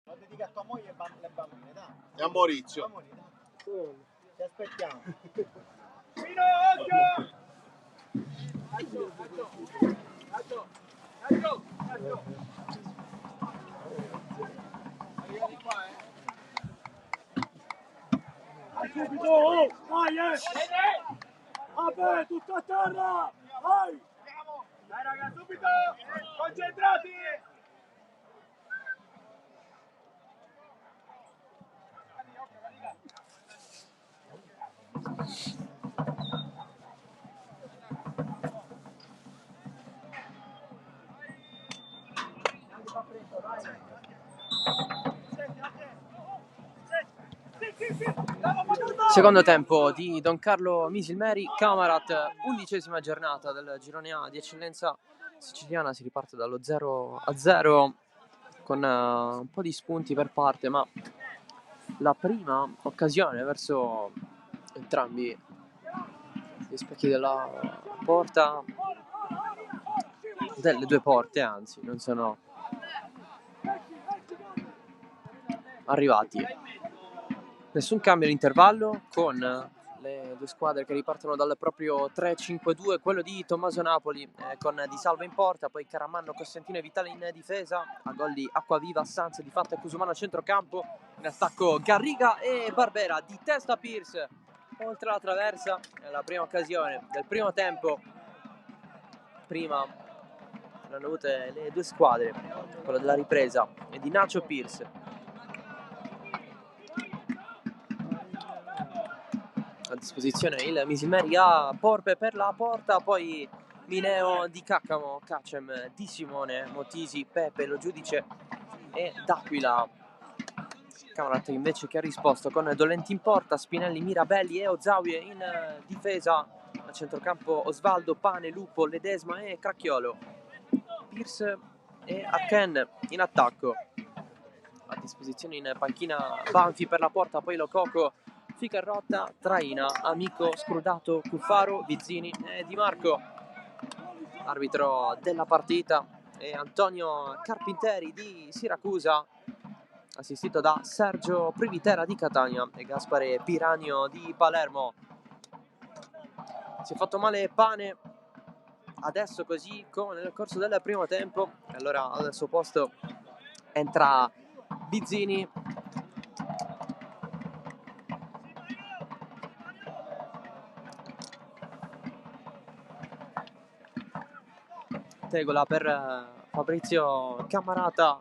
L'ho dedicato a moglie e le bambine, dai. E a Maurizio. Ti aspettiamo. Subito, oh, vai, vabbè, tutto a terra, vai! Dai raga, subito, concentrati! Secondo tempo di Don Carlo Misilmeri, Camarat, 11ª giornata del girone A di eccellenza siciliana, si riparte dallo 0-0 con un po' di spunti per parte, ma la prima occasione verso entrambi gli specchi della porta, delle due porte anzi, non sono arrivati. Nessun cambio all'intervallo, con le due squadre che ripartono dal proprio 3-5-2, quello di Tommaso Napoli con Di Salvo in porta, poi Caramanno, Costantino e Vitale in difesa, a gol di Acquaviva, Sanz, Di Fatto e Cusumano a centrocampo, in attacco Garriga e Barbera, di testa Pierce, oltre la traversa, è la prima occasione del primo tempo. Prima hanno avute le due squadre, quella della ripresa e di Nacho Pierce. A disposizione il Misilmeri a Porpe per la porta, poi Mineo, Di Caccamo, Cacem, Di Simone, Motisi, Pepe, lo giudice e D'Aquila. Camarat invece che ha risposto con Dolenti in porta, Spinelli, Mirabelli e Ozawie in difesa, a centrocampo Osvaldo, Pane, Lupo, Ledesma e Cracchiolo. Pierce e Aken in attacco, a disposizione in panchina Banfi per la porta, poi Lococo, Ficarrotta, Traina, Amico, Scrudato, Cuffaro, Vizzini e Di Marco. Arbitro della partita è Antonio Carpinteri di Siracusa, assistito da Sergio Privitera di Catania e Gaspare Piranio di Palermo. Si è fatto male Pane adesso, così come nel corso del primo tempo, e allora al suo posto entra Vizzini. Tegola per Fabrizio Camarata.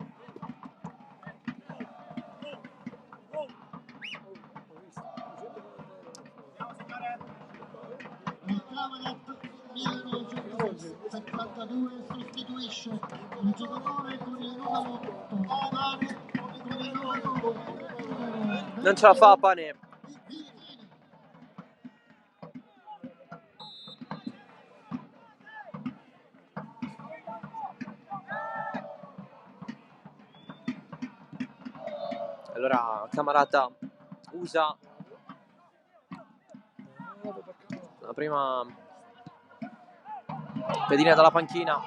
Il Camarat 1972 sostituisce il giocatore con il numero 8, Pane, con il numero 9. Non ce la fa Pane. Allora Camarata usa la prima pedina dalla panchina,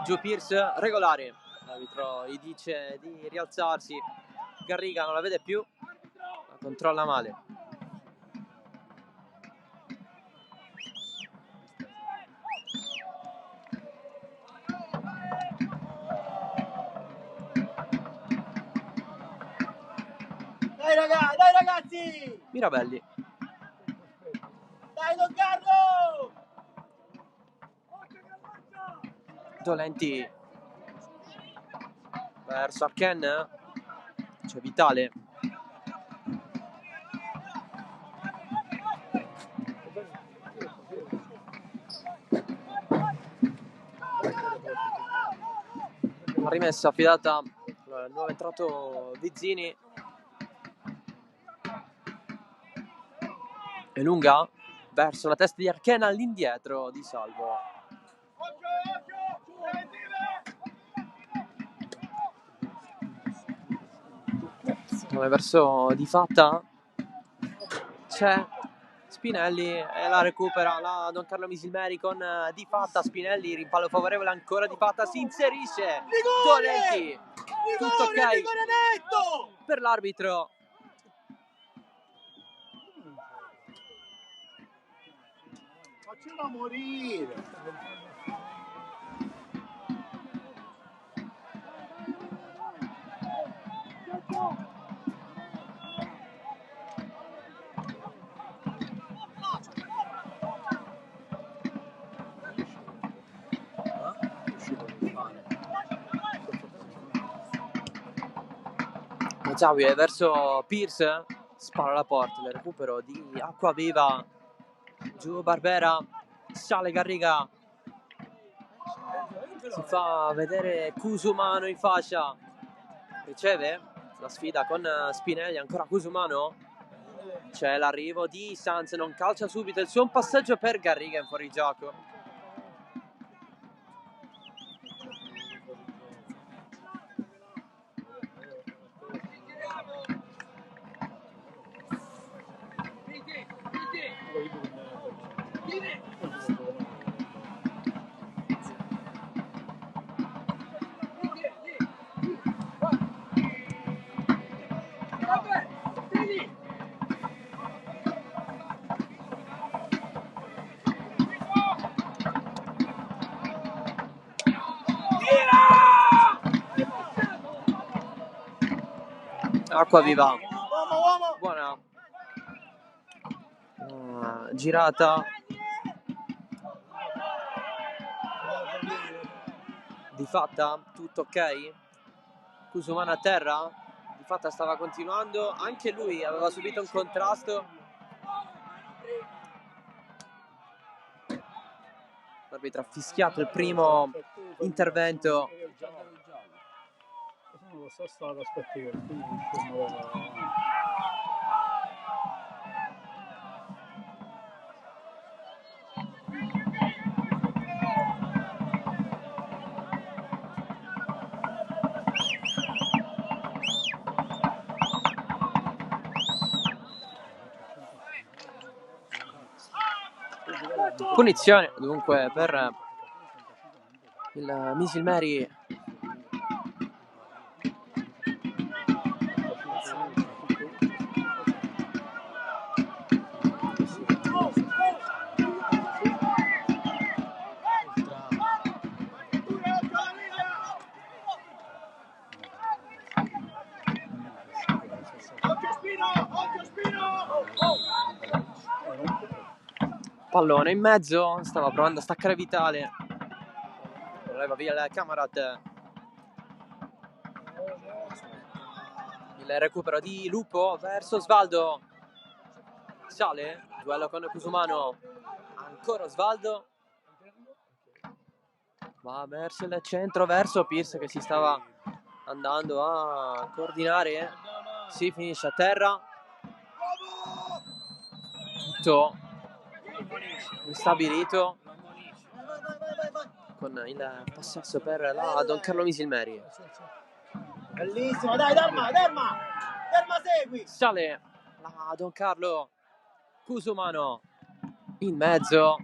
giù Pierce, regolare, l'arbitro gli dice di rialzarsi, Garriga non la vede più, la controlla male. Dai ragazzi! Mirabelli, Dai Don Carlo! Dolenti verso Arken, c'è Vitale, la rimessa affidata al nuovo entrato Vizzini, è lunga verso la testa di Arken, all'indietro di Salvo. Verso Di Fatta c'è Spinelli e la recupera la Don Carlo Misilmeri con Di Fatta. Spinelli, rimpallo favorevole ancora, Di Fatta si inserisce, Dolenti Tutto ok per l'arbitro. Facciamo morire. Xavi verso Pierce, spara alla porta, il recupero di Acquaviva, giù Barbera, sale Garriga, si fa vedere Cusumano in fascia, riceve la sfida con Spinelli, ancora Cusumano, c'è l'arrivo di Sanz, non calcia subito il suo, un passaggio per Garriga in fuorigioco. Acquaviva, buona girata di fatta, tutto ok. Cusumano a terra, di fatta stava continuando, anche lui aveva subito un contrasto. L'arbitro ha fischiato il primo intervento. Sono stato aspettare, quindi Punizione dunque per il Misil Mary. Pallone in mezzo, stava provando a staccare Vitale, leva via il Camarat. Il recupero di Lupo verso Osvaldo, sale, duello con Cusumano, ancora Osvaldo, va verso il centro, verso Pierce che si stava andando a coordinare, si finisce a terra, tutto instabilito con il possesso per la Don Carlo Misil Mary. Bellissimo, dai, Derma, segui. Sale la Don Carlo, Cusumano in mezzo,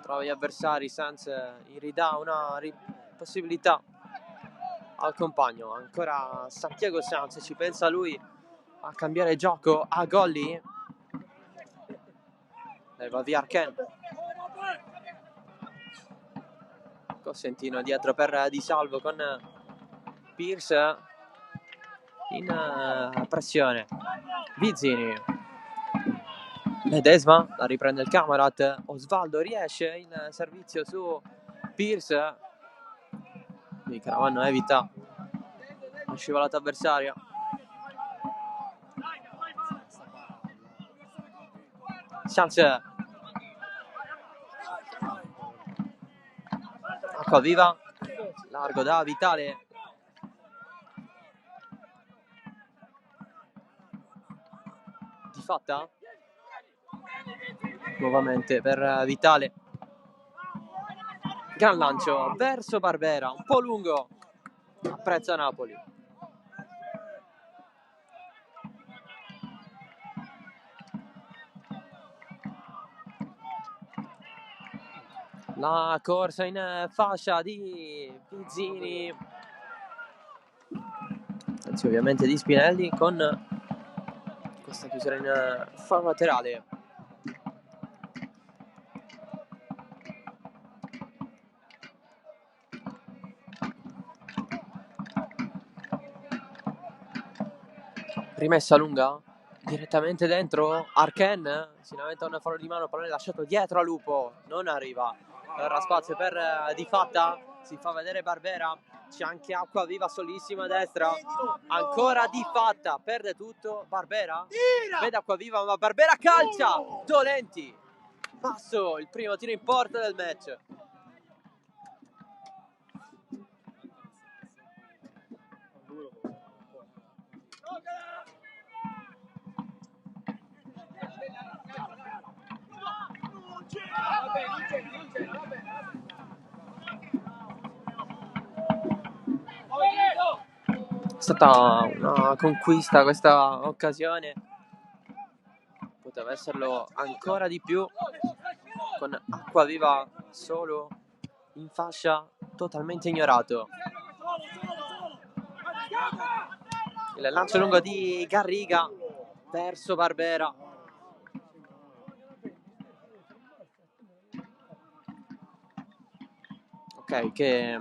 trova gli avversari, Sanz gli ridà una possibilità al compagno, ancora Santiago Sanz, ci pensa lui a cambiare gioco a Golli, va via Arken, Cosentino dietro per Di Salvo con Pierce in pressione, Vizzini, Ledesma, la riprende il Camarat, Osvaldo riesce in servizio su Pierce, quindi Caravanno evita la scivolata avversaria. Sanz, Acquaviva, largo da Vitale, di fatta nuovamente per Vitale, gran lancio verso Barbera, un po' lungo, apprezza Napoli. La corsa in fascia di Pizzini, Attenzione ovviamente di Spinelli con questa chiusura in fallo laterale. Rimessa lunga direttamente dentro. Arken si lamenta un fallo di mano, pallone lasciato dietro a Lupo, non arriva. Allora spazio per Di Fatta, si fa vedere Barbera, c'è anche Acquaviva solissima a destra, ancora Di Fatta, perde tutto. Barbera vede Acquaviva, ma Barbera calcia. Dolenti, passo, il primo tiro in porta del match. È stata una conquista questa occasione, poteva esserlo ancora di più, con Acquaviva solo in fascia, totalmente ignorato. Il lancio lungo di Garriga verso Barbera. Ok, che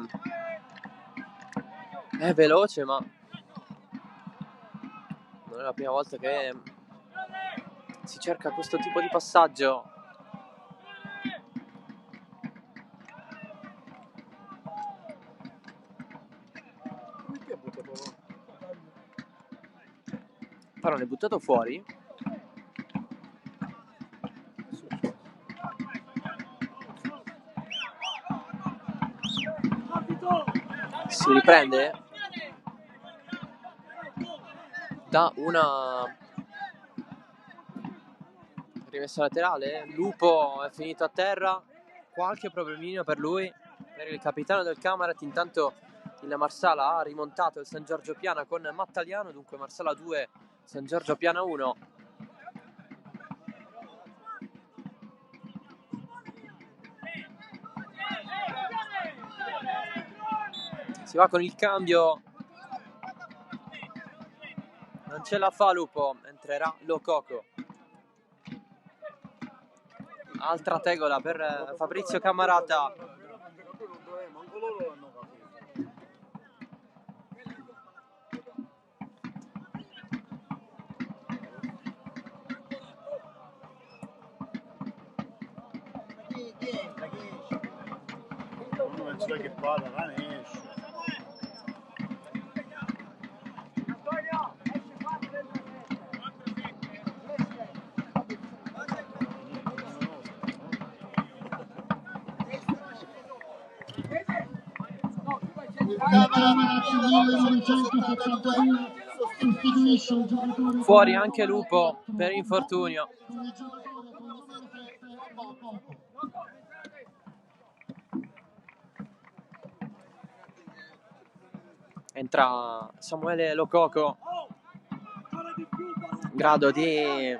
è veloce, ma non è la prima volta che si cerca questo tipo di passaggio. Pallone buttato fuori. Si riprende da una rimessa laterale. Lupo è finito a terra, qualche problemino per lui, per il capitano del Camaret. Intanto il Marsala ha rimontato il San Giorgio Piana con Mattaliano, dunque Marsala 2, San Giorgio Piana 1. Si va con il cambio, non ce la fa Lupo, entrerà Lococo. Altra tegola per Fabrizio Cammarata. Non so che parla, non esce. Fuori anche Lupo per infortunio. Entra Samuele Lococo, in grado di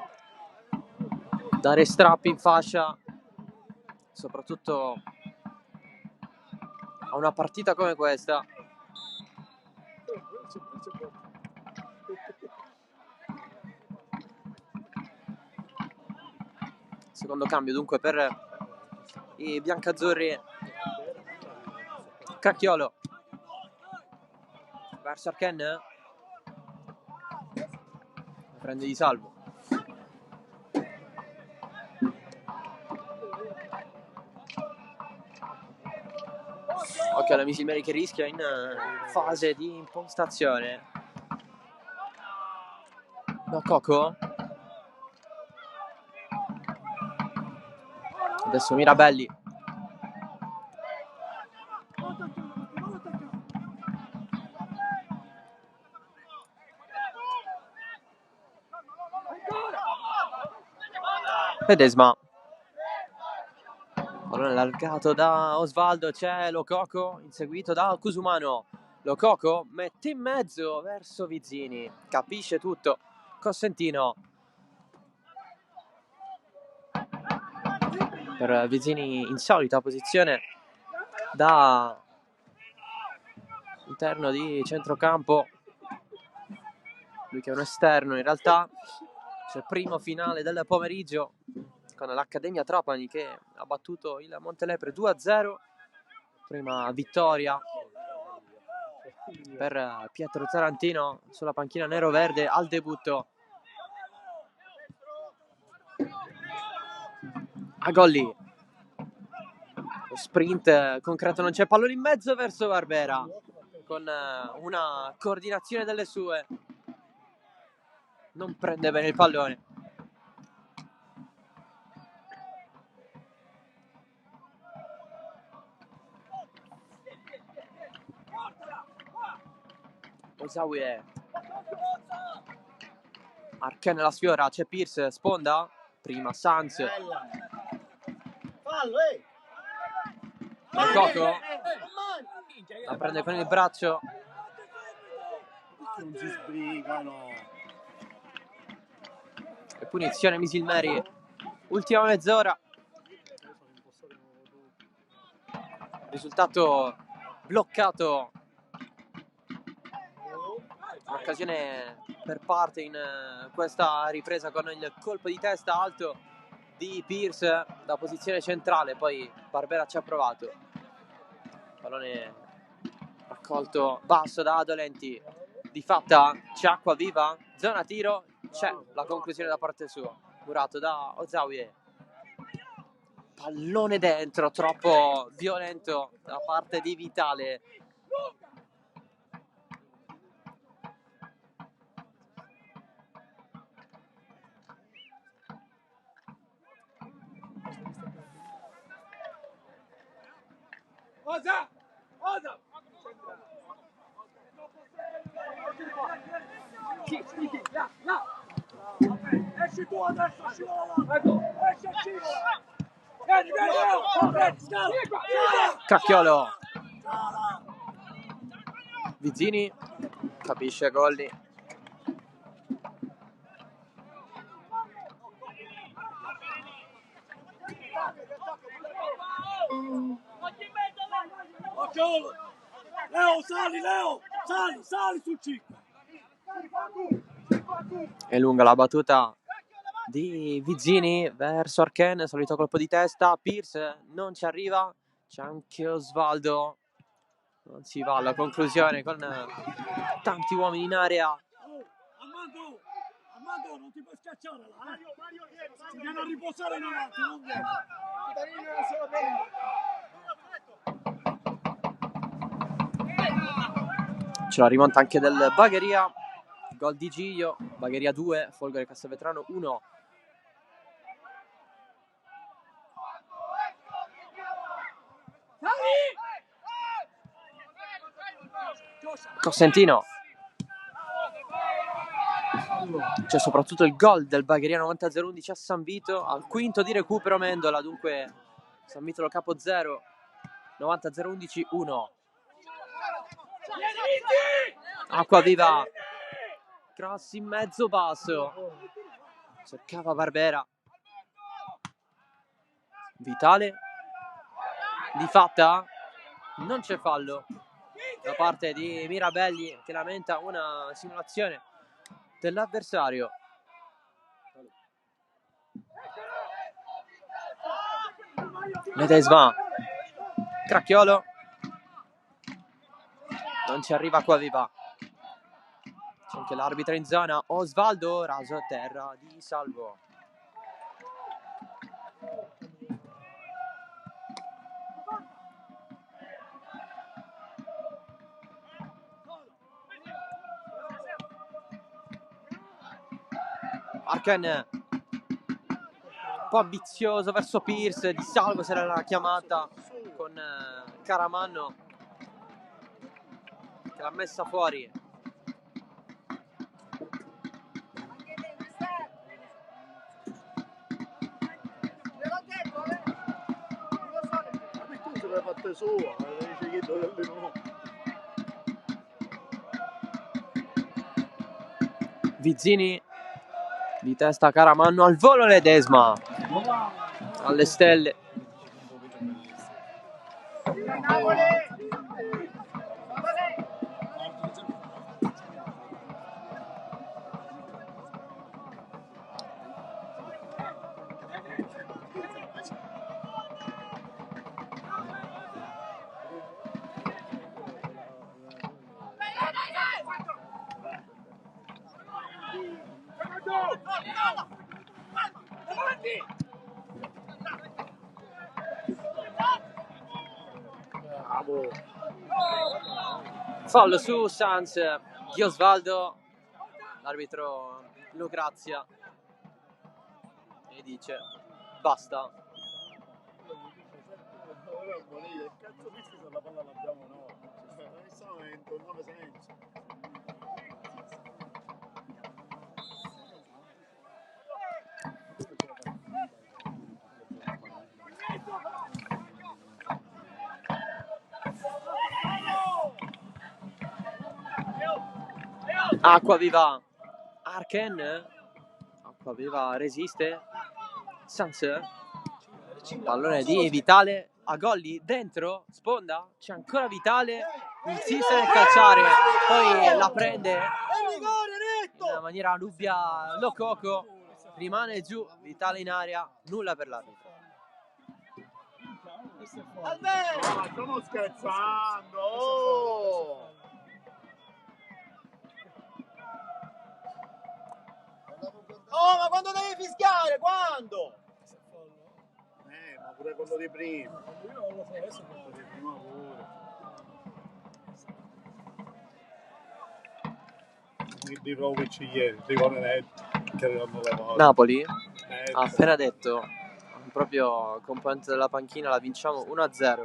dare strappi in fascia, soprattutto a una partita come questa. Secondo cambio dunque per i biancazzurri. Cacchiolo verso Arken, prende di salvo. Occhio alla Misilmeri che rischia in fase di impostazione. Lococo, adesso Mirabelli. Ledesma, pallone allargato da Osvaldo, c'è Lococo inseguito da Cusumano. Lococo mette in mezzo verso Vizzini, capisce tutto Cosentino. Per Vizzini insolita posizione da interno di centrocampo. lui che è un esterno in realtà. C'è il primo finale del pomeriggio con l'Accademia Trapani che ha battuto il Montelepre 2-0. Prima vittoria per Pietro Tarantino sulla panchina nero-verde al debutto. Agolli, lo sprint concreto, non c'è, pallone in mezzo verso Barbera con una coordinazione delle sue, non prende bene il pallone. Osawie, Arken la sfiora, c'è Pierce, sponda, prima Sanz, Fallo, Coco la prende con il braccio, non si sbrigano. e punizione Misilmeri, ultima mezz'ora, risultato bloccato, un'occasione per parte in questa ripresa con il colpo di testa alto di Pierce da posizione centrale, poi Barbera ci ha provato, pallone raccolto basso da Dolenti, di fatta c'è acqua viva, zona tiro, c'è la conclusione da parte sua, murato da Ozawie, pallone dentro, troppo violento da parte di Vitale. Osa! Osa! Là! Esci tu adesso, scivola là! Ecco, esci e scivola! Vieni, vieni, scala! Cacchiolo, Vizzini capisce Golli, Occhio! Leo, sali, Leo! Sali sul 5! è lunga la battuta di Vizzini verso Arken, solito colpo di testa, Pierce non ci arriva, c'è anche Osvaldo, non si va alla conclusione con tanti uomini in area. Armando, non ti puoi schiacciare là, si viene a riposare in avanti, non viene. Ce la rimonta anche del Bagheria, gol di Giglio, Bagheria 2, Folgore Castelvetrano 1. Cosentino, c'è soprattutto il gol del Bagheria 90-011 a San Vito, al quinto di recupero Mendola, dunque San Vito lo capo 0, 90-011 1. Acquaviva, cross in mezzo basso, cercava Barbera, Vitale, di fatta non c'è fallo da parte di Mirabelli che lamenta una simulazione dell'avversario. Ledesma, Cracchiolo, non ci arriva Acquaviva, c'è anche l'arbitro in zona, Osvaldo, raso a terra di Salvo. Arken, un po' ambizioso verso Pierce, di Salvo se l'era chiamata con Caramanno che l'ha messa fuori. Le fatte sua, dice che dovrebbe no. Vizzini di testa Caramanno, al volo Ledesma, alle stelle. Fallo su Sanz di Osvaldo, l'arbitro lo grazia e dice basta. Che cazzo dici se la palla l'abbiamo noi? Onestamente, non ha senso. Acquaviva Arken, Acquaviva resiste, Sanz, pallone di Vitale, a Golli, dentro, sponda, c'è ancora Vitale, insiste nel calciare, poi la prende in maniera dubbia Lococo, rimane giù, Vitale in aria, nulla per l'arbitro. Ma stiamo scherzando! Oh! Oh, ma quando devi fischiare? Quando? Ma pure quello di prima. Io non lo so, adesso quello di prima pure. Di Vlahovic ieri, rigore netto, che avevano levato. Napoli ha appena detto proprio componente della panchina, la vinciamo 1-0.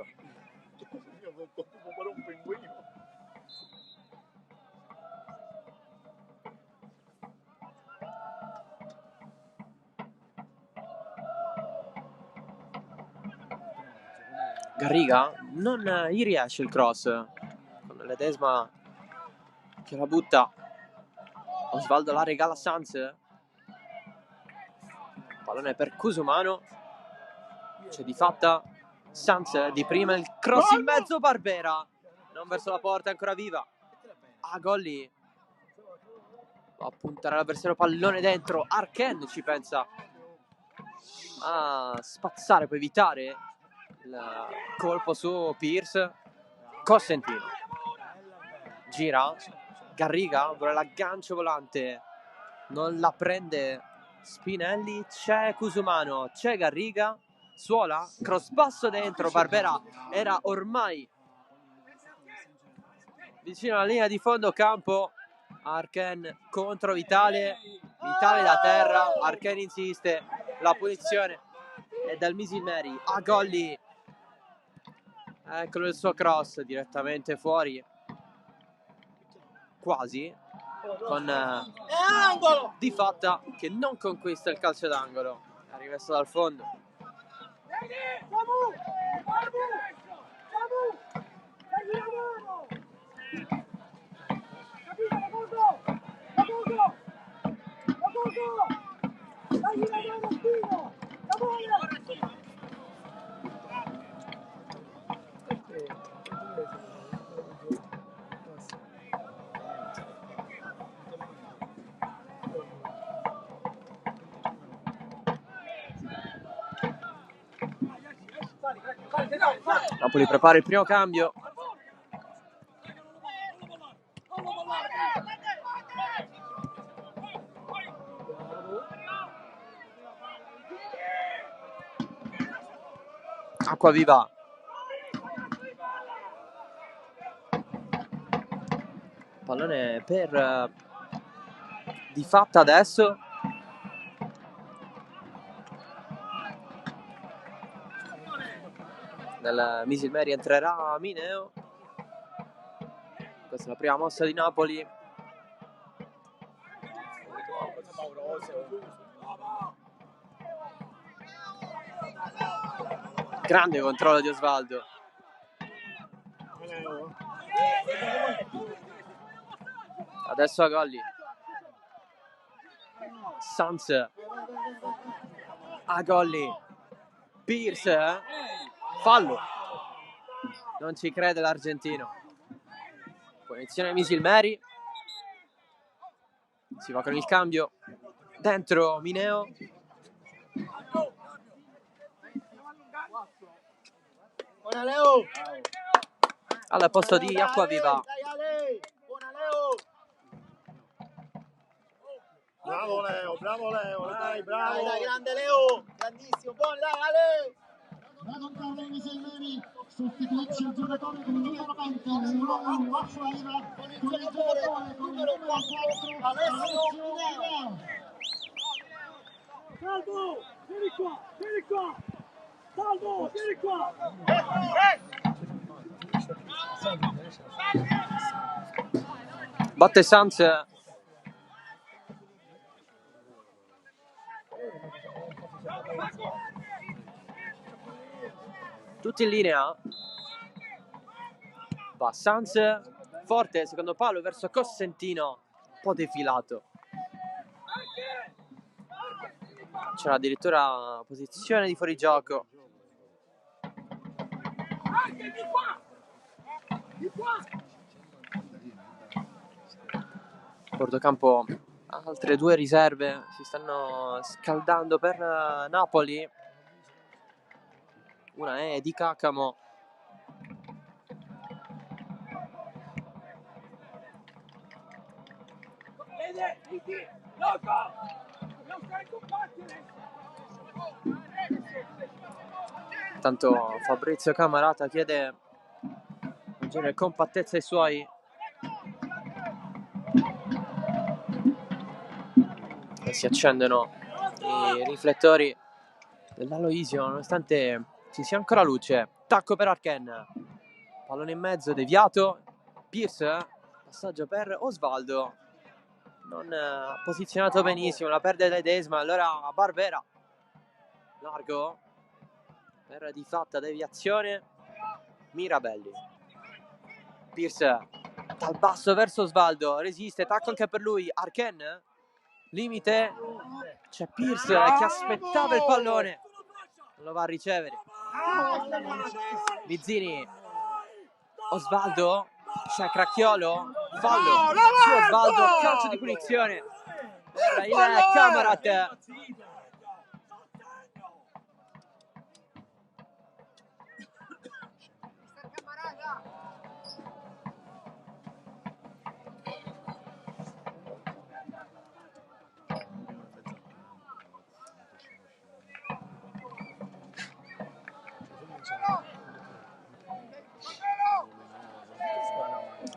Io ho detto come un pinguino. Garriga non gli riesce il cross, con Ledesma che la butta, Osvaldo la regala a Sanz, pallone per Cusumano, c'è di fatta Sanz di prima, il cross in mezzo, Barbera non verso la porta, ancora viva, Golli va a puntare l'avversario, pallone dentro, Arken ci pensa a spazzare per evitare il colpo su Pierce, Cosentino gira, Garriga vuole l'aggancio volante, non la prende Spinelli, c'è Cusumano, c'è Garriga, suola, cross basso dentro, Barbera era ormai vicino alla linea di fondo campo, Arken contro Vitale, Vitale da terra, Arken insiste, la punizione è dal Misilmeri, a Golli, eccolo il suo cross direttamente fuori, quasi, con Di Fatta che non conquista il calcio d'angolo, è rimesso dal fondo. Napoli prepara il primo cambio. Acquaviva. Pallone per Di Fatta adesso. Nel Misilmeri entrerà Mineo. Questa è la prima mossa di Napoli. Grande controllo di Osvaldo. Adesso a Golli. Sanz. A Golli. Pierce. Fallo. Non ci crede l'argentino. Punizione Misilmeri. Si va con il cambio. Dentro Mineo. Al posto di Acquaviva. Bravo Leo, dai, bravo. Dai, grande Leo, grandissimo, buono, dai, Ale. Da Don Carlo Misellini sostituisce il giocatore con il numero 20, il numero 4 arriva con il giocatore con il numero 4, Alessio Mineo. Salvo, vieni qua. Salvo, vieni qua. Batte Sanz. Tutti in linea. Va Sanz, forte, secondo palo verso Cosentino, un po' defilato. C'era addirittura posizione di fuorigioco. Portocampo, altre due riserve si stanno scaldando per Napoli. Una è di Cacamo. Intanto Fabrizio Camarata chiede maggiore compattezza ai suoi. E si accendono i riflettori dell'Aloisio nonostante ci sia ancora luce. Tacco per Arken, pallone in mezzo, deviato. Pierce, passaggio per Osvaldo, non posizionato benissimo, la perde Ledesma. Allora Barbera, largo per di fatta deviazione. Mirabelli, Pierce dal basso verso Osvaldo, resiste, tacco anche per lui. Arken, limite, c'è Pierce che aspettava il pallone, non lo va a ricevere. Vizzini, Osvaldo, c'è Cracchiolo, fallo su Osvaldo, calcio di punizione per il Camarat.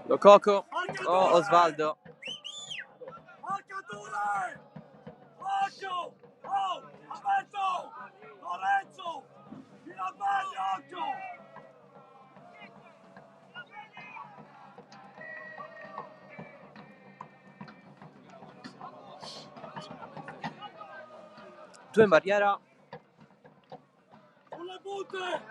Lococo o Osvaldo. Due in barriera. Sulle punte!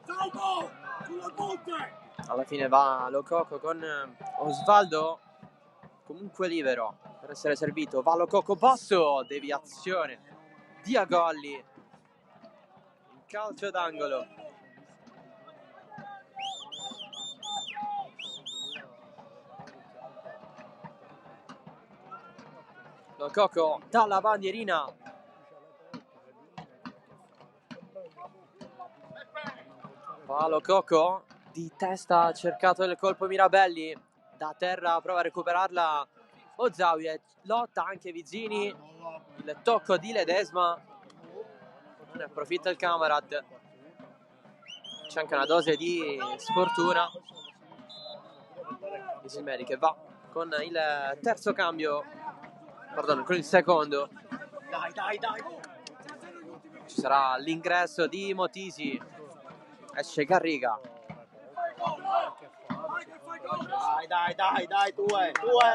Salvo! Sulle punte! Alla fine va Lococo con Osvaldo comunque libero per essere servito. Va Lococo, basso, deviazione. Diagolli, in calcio d'angolo. Lococo dalla bandierina. Va Lococo, di testa ha cercato il colpo Mirabelli, da terra prova a recuperarla Ozawi, lotta anche Vizzini, il tocco di Ledesma, non ne approfitta il Camarat. C'è anche una dose di sfortuna. Isilmeri che va con il terzo cambio, pardon, con il secondo. Dai. Ci sarà l'ingresso di Motisi, esce Garriga. Dai, tua,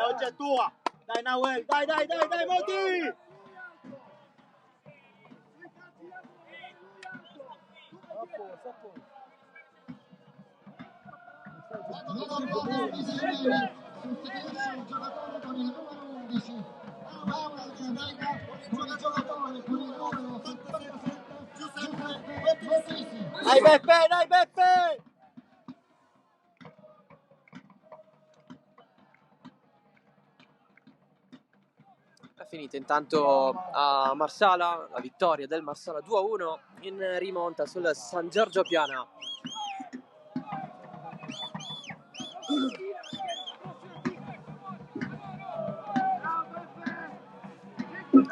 oggi è tua. Dai Nahuel, dai, Moti. Dai Beppe! È finita intanto a Marsala, la vittoria del Marsala 2-1 in rimonta sul San Giorgio Piana.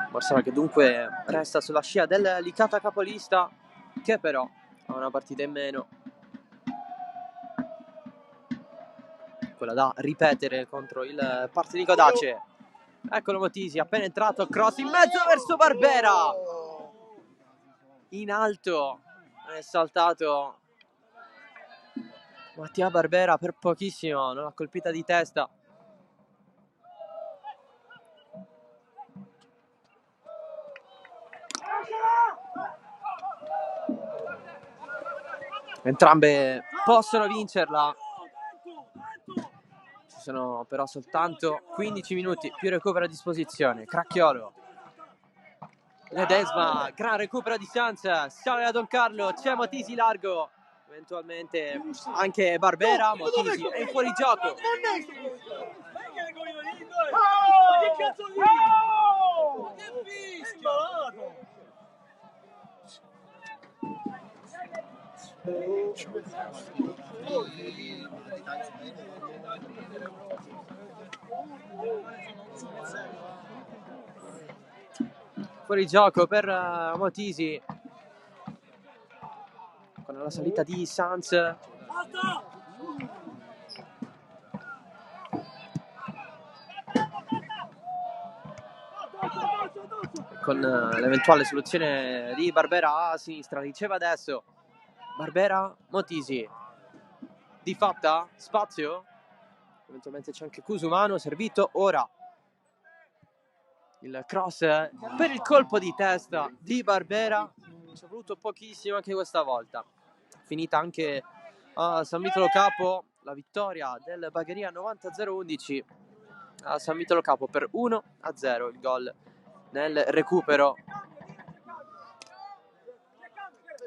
Marsala che dunque resta sulla scia del Licata capolista, che però ha una partita in meno, quella da ripetere contro il Partinico Dace. Eccolo Motisi, appena entrato, cross in mezzo verso Barbera, in alto, è saltato Mattia Barbera per pochissimo, non l'ha colpita di testa. Entrambe possono vincerla. Ci sono però soltanto 15 minuti più recupero a disposizione. Cracchiolo, Ledesma, gran recupero a distanza, sale da Don Carlo, c'è Motisi largo, eventualmente anche Barbera. Motisi è in fuorigioco. Fuori gioco per Motisi con la salita di Sanz. Con l'eventuale soluzione di Barbera a sinistra, riceve adesso Barbera, Motisi di fatta, spazio, eventualmente c'è anche Cusumano, servito ora il cross per il colpo di testa di Barbera, ci è voluto pochissimo anche questa volta. Finita anche a San Vitolo Capo la vittoria del Bagheria 90-011 a San Vitolo Capo per 1-0, il gol nel recupero.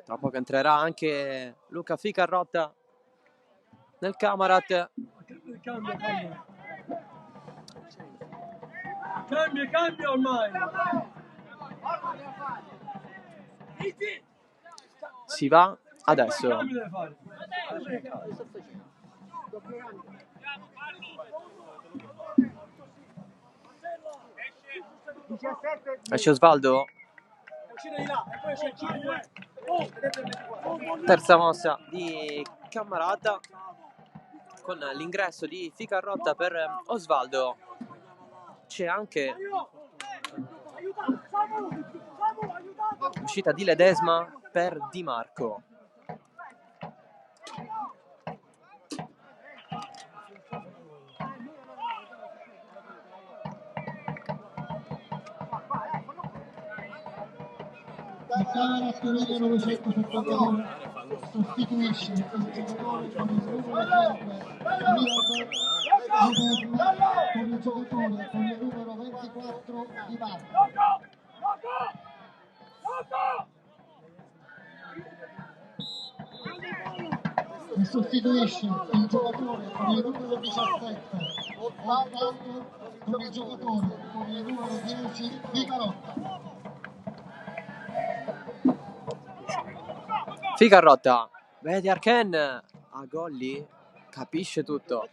Tra poco entrerà anche Luca Ficarrotta nel Camarat. Cambia ormai. Si va adesso. Esce Osvaldo. Terza mossa di Cammarata con l'ingresso di Ficarrotta per Osvaldo. C'è anche uscita di Ledesma per Di Marco. Il Camarat numero 972 sostituisce il giocatore con il numero 5 Mirabel con il giocatore con il numero 24 Di Marco. E sostituisce il giocatore con il numero 17 Osvaldo con il giocatore con il numero 10 Ficarrotta. Ficarrotta vede Arken a Golli, capisce tutto.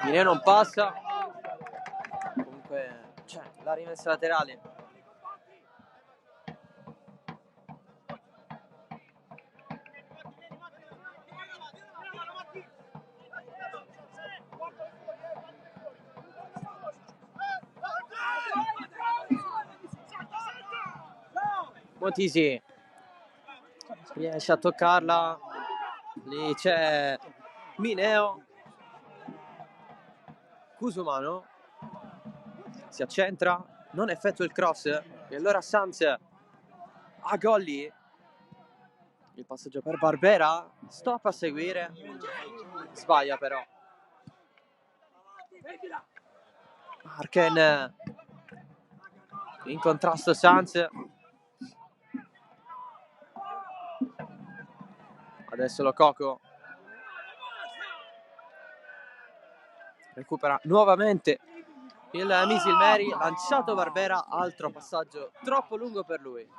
Mineo non passa, comunque c'è la rimessa laterale. Motisi riesce a toccarla, lì c'è Mineo. Cusumano si accentra, non effettua il cross e allora Sanz a Golli, il passaggio per Barbera, stop a seguire, sbaglia però. Arken in contrasto Sanz. Adesso Lococo recupera nuovamente il Misil Meri, lanciato Barbera, altro passaggio troppo lungo per lui.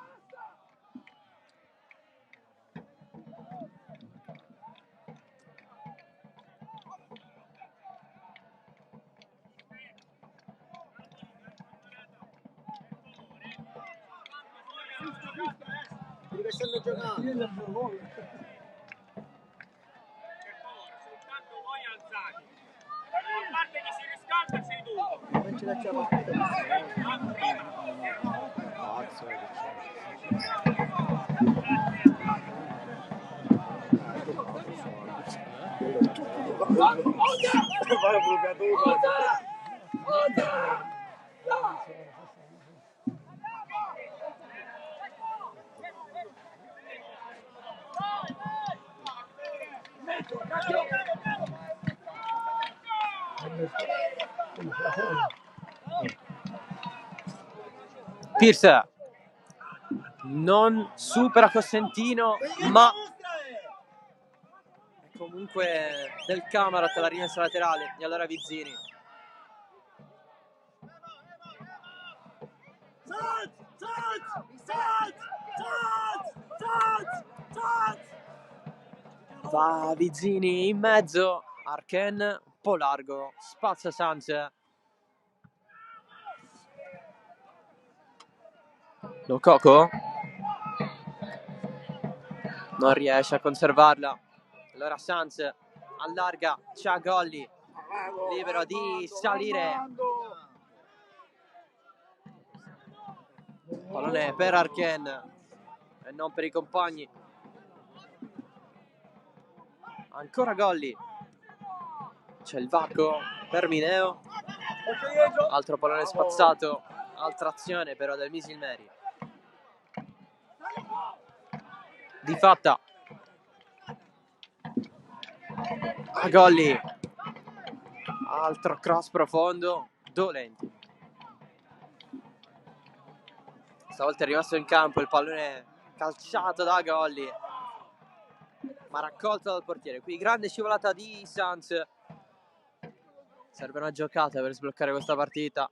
Quelli che stanno giocando. Soltanto voi alzati. A parte che si riscalda sei tu. Non ci faccia partita. Pierce non supera Cosentino, ma comunque del Camarat la rimessa laterale e allora Vizzini. Va Vizzini in mezzo, Arken un po' largo, spazza Sanz. Lococo non riesce a conservarla, allora Sanz allarga, c'ha Golli libero di salire, pallone per Arken e non per i compagni, ancora Golli, c'è il varco per Mineo, altro pallone spazzato, altra azione però del Misilmeri. Di Fatta a Golli, altro cross profondo, Dolenti, stavolta è rimasto in campo il pallone calciato da Golli ma raccolto dal portiere. Qui grande scivolata di Sanz, serve una giocata per sbloccare questa partita.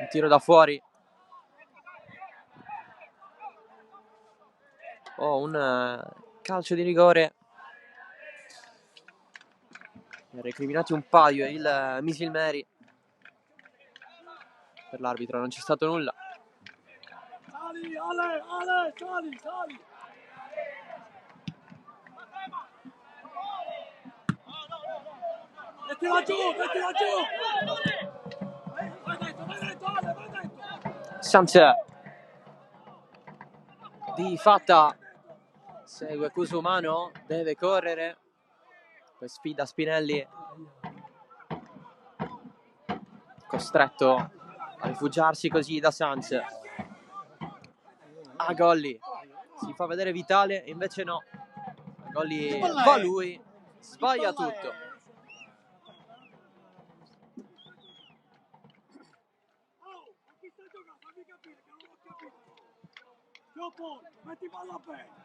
Un tiro da fuori, un calcio di rigore, ne ha recriminati un paio il Misilmeri, per l'arbitro non c'è stato nulla. Sali, Ale, sali. Mettila giù. Vai dentro, Ale, vai dentro. Sanz Di Fatta segue Cusumano, deve correre, poi sfida Spinelli, costretto a rifugiarsi così da Sanz. A Golli si fa vedere vitale, invece no, Golli va lui, sbaglia tutto. Chi sta giocando? Fammi capire che non ho capito. Dopo, metti palla bene.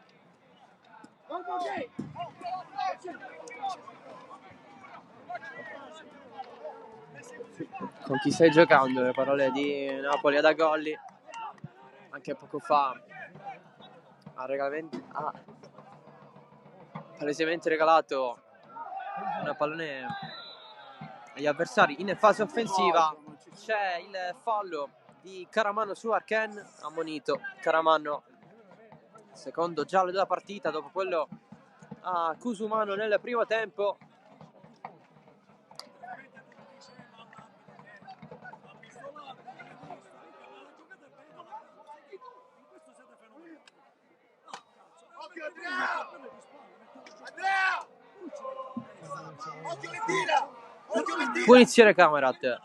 Con chi stai giocando? Le parole di Napoli ad Agolli, anche poco fa ha palesemente regalato una pallone agli avversari in fase offensiva. C'è il fallo di Caramano su Arken, ammonito Caramano, secondo giallo della partita dopo quello a Cusumano nel primo tempo. Punizione Camarat.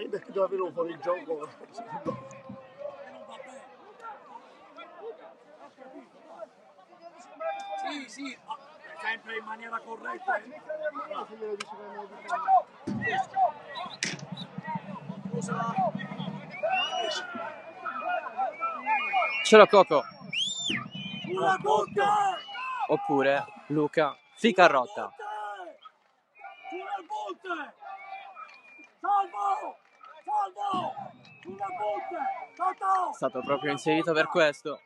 Perché dove avevo fuori il gioco? Sì, sempre in maniera corretta. Ce l'ho Coco. Sulla punta! Oppure Luca Ficarrotta. Sulle punte! Salvo! Sulle punte! Totò! È stato proprio inserito per questo.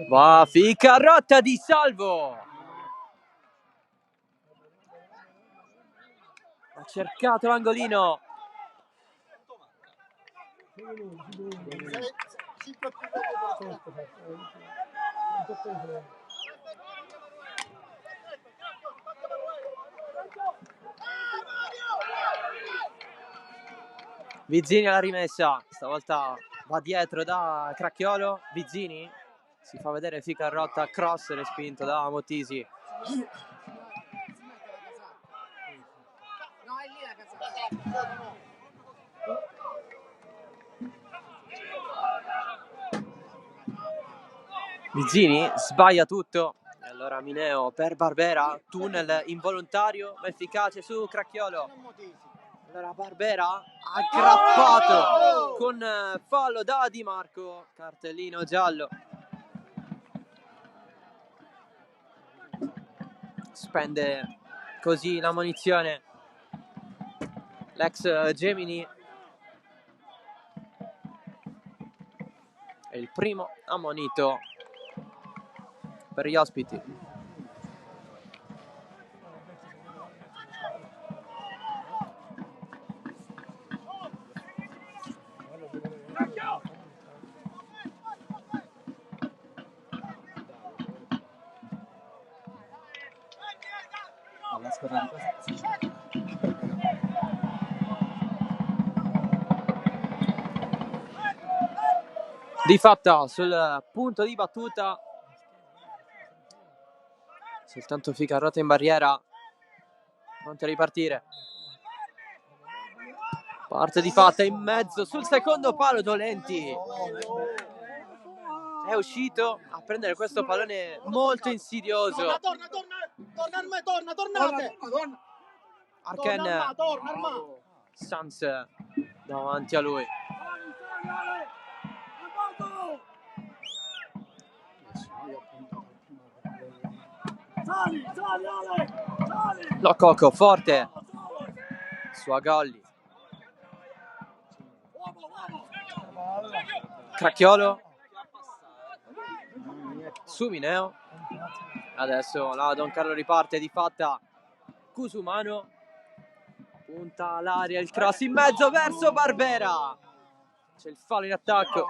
Va Ficarrotta di Salvo. Ha cercato l'angolino. Vizzini alla rimessa, stavolta va dietro da Cracchiolo. Vizzini si fa vedere Ficarrotta, cross respinto da Mottisi. Vizzini sbaglia tutto. E allora Mineo per Barbera, tunnel involontario ma efficace su Cracchiolo. Allora Barbera aggrappato con fallo da Di Marco, cartellino giallo. Spende così la munizione l'ex Gemini. È il primo ammonito per gli ospiti. Di fatto sul punto di battuta soltanto Ficarrotta in barriera, pronto a ripartire. Parte di fatta in mezzo sul secondo palo Dolenti. È uscito a prendere questo pallone molto insidioso. Tornate! Arken Sans davanti a lui. Lococo forte su Agolli. Cracchiolo su Mineo. Adesso la Don Carlo riparte di fatta. Cusumano punta all'aria, il cross in mezzo verso Barbera. C'è il fallo in attacco.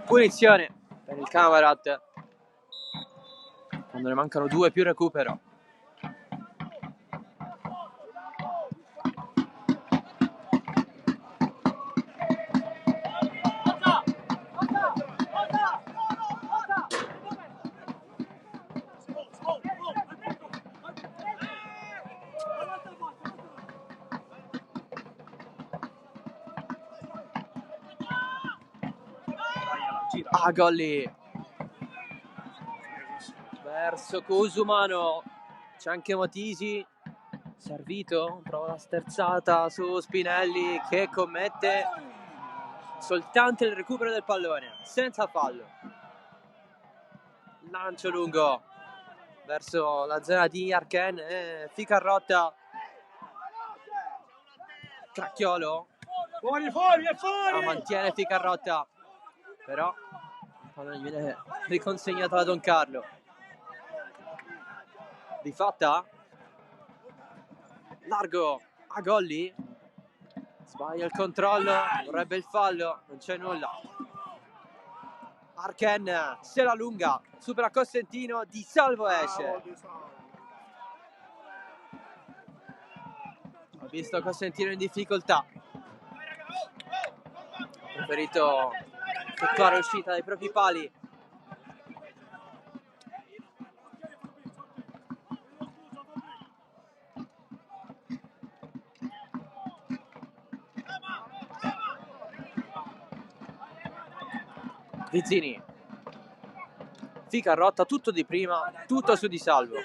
Punizione per il Camarat quando ne mancano 2 più recupero. Agolli verso Cusumano, c'è anche Motisi, servito, prova la sterzata su Spinelli che commette soltanto il recupero del pallone, senza fallo. Lancio lungo verso la zona di Arken e Ficarrotta. Cracchiolo Fuori! mantiene Ficarrotta, però pallone gli viene riconsegnato da Don Carlo. Di fatta largo Agolli, sbaglia il controllo, vorrebbe il fallo, non c'è nulla. Arken se la lunga, supera Costantino, Di Salvo esce. Ho visto Costantino in difficoltà, preferito effettuare uscita dai propri pali. Vizzini, Ficarrotta, tutto di prima, tutto su Di Salvo.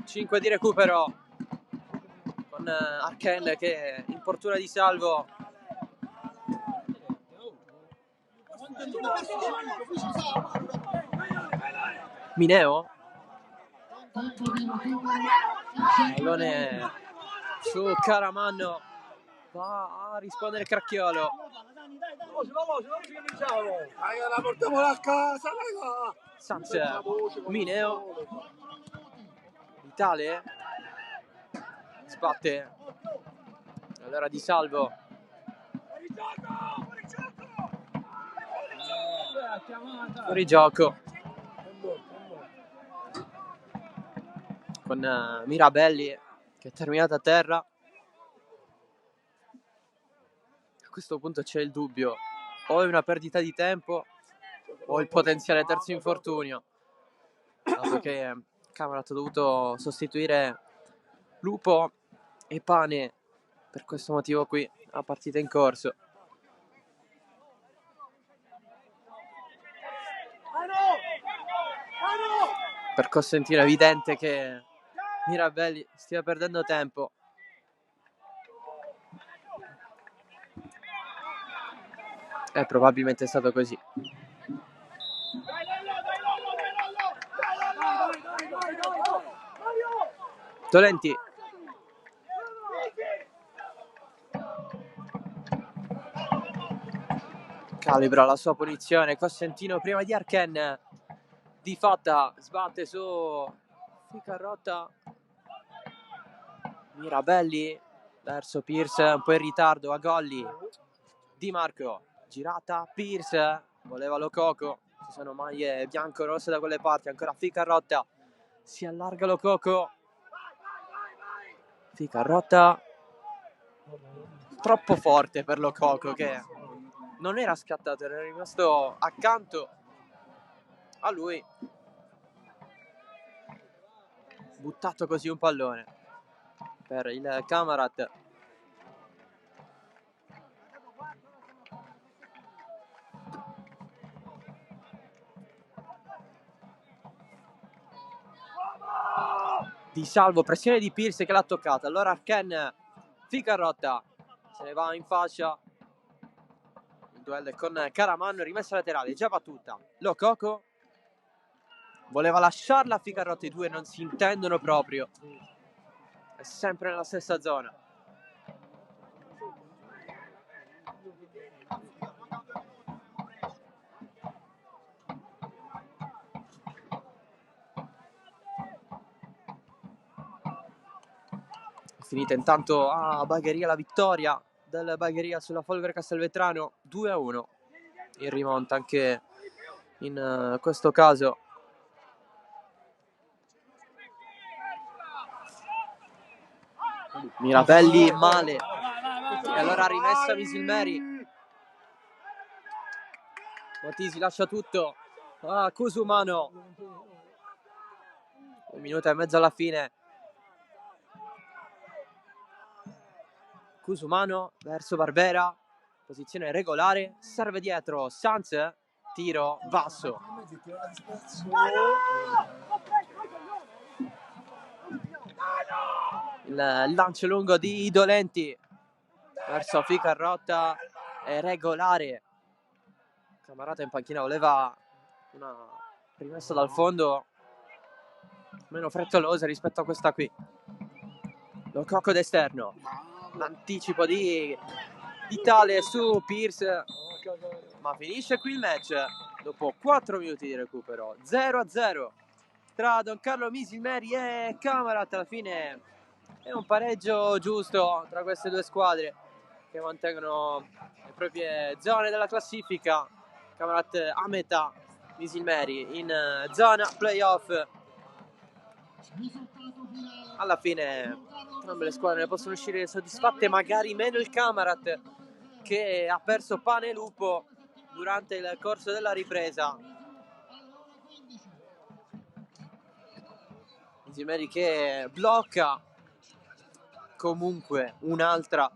Cinque di recupero con Arken che importuna Di Salvo. Mineo, pallone su Caramanno, va a rispondere Cracchiolo. La portiamo a casa, raga. Sanz, Mineo, Vitale sbatte, allora Di Salvo, fuori gioco con Mirabelli che è terminato a terra. A questo punto c'è il dubbio, o è una perdita di tempo o il potenziale terzo infortunio, dato che Camarat ha dovuto sostituire Lupo e Pane per questo motivo qui a partita in corso. Per Cosentino è evidente che Mirabelli stia perdendo tempo. E probabilmente è stato così. Dolenti. Calibra la sua punizione. Cosentino prima di Arken. Di fatta sbatte su Ficarrotta. Mirabelli verso Pierce, un po' in ritardo a Golli. Di Marco, girata, Pierce, voleva Lococo. Ci sono maglie bianco-rosse da quelle parti, ancora Ficarrotta. Si allarga Lococo. Ficarrotta troppo forte per Lococo che non era scattato, era rimasto accanto a lui, buttato così un pallone per il Camarat. Di Salvo, pressione di Pierce che l'ha toccata, allora Arken, Ficarrotta se ne va in fascia, il duello è con Caramanno, rimessa laterale, già battuta, Lococo voleva lasciarla a Ficarrotta, i due non si intendono proprio, è sempre nella stessa zona. Finita intanto a Bagheria la vittoria del Bagheria sulla Folgore Castelvetrano 2-1 in rimonta anche in questo caso. Mirabelli male e allora rimessa Misilmeri. Motisi lascia tutto a Cusumano, 1 minuto e mezzo alla fine. Cusumano verso Barbera, posizione regolare, serve dietro Sanz, tiro basso. Il lancio lungo di Dolenti verso Ficarrotta è regolare. Camarata in panchina voleva una rimessa dal fondo meno frettolosa rispetto a questa qui. Lococo d'esterno, l'anticipo di Vitale su Pierce, ma finisce qui il match dopo 4 minuti di recupero. 0-0 tra Don Carlo Misilmeri e Camarat. Alla fine è un pareggio giusto tra queste due squadre che mantengono le proprie zone della classifica. Camarat a metà, Misilmeri in zona playoff. Alla fine entrambe le squadre ne possono uscire soddisfatte, magari meno il Camarat che ha perso pane e lupo durante il corso della ripresa. Misilmeri che blocca comunque un'altra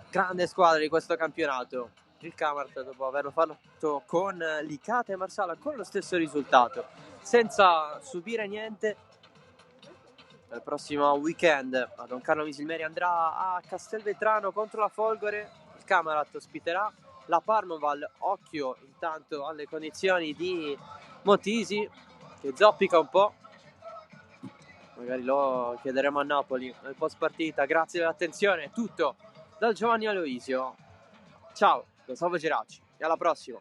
grande squadra di questo campionato. Il Camart, dopo averlo fatto con Licata e Marsala con lo stesso risultato, senza subire niente, il prossimo weekend a Don Carlo Misilmeri andrà a Castelvetrano contro la Folgore. Il Camarat ospiterà la Parmoval. Occhio intanto alle condizioni di Motisi, che zoppica un po'. Magari lo chiederemo a Napoli nel post partita. Grazie dell'attenzione, è tutto dal Giovanni Aloisio. Ciao da Salvo Geracci e alla prossima.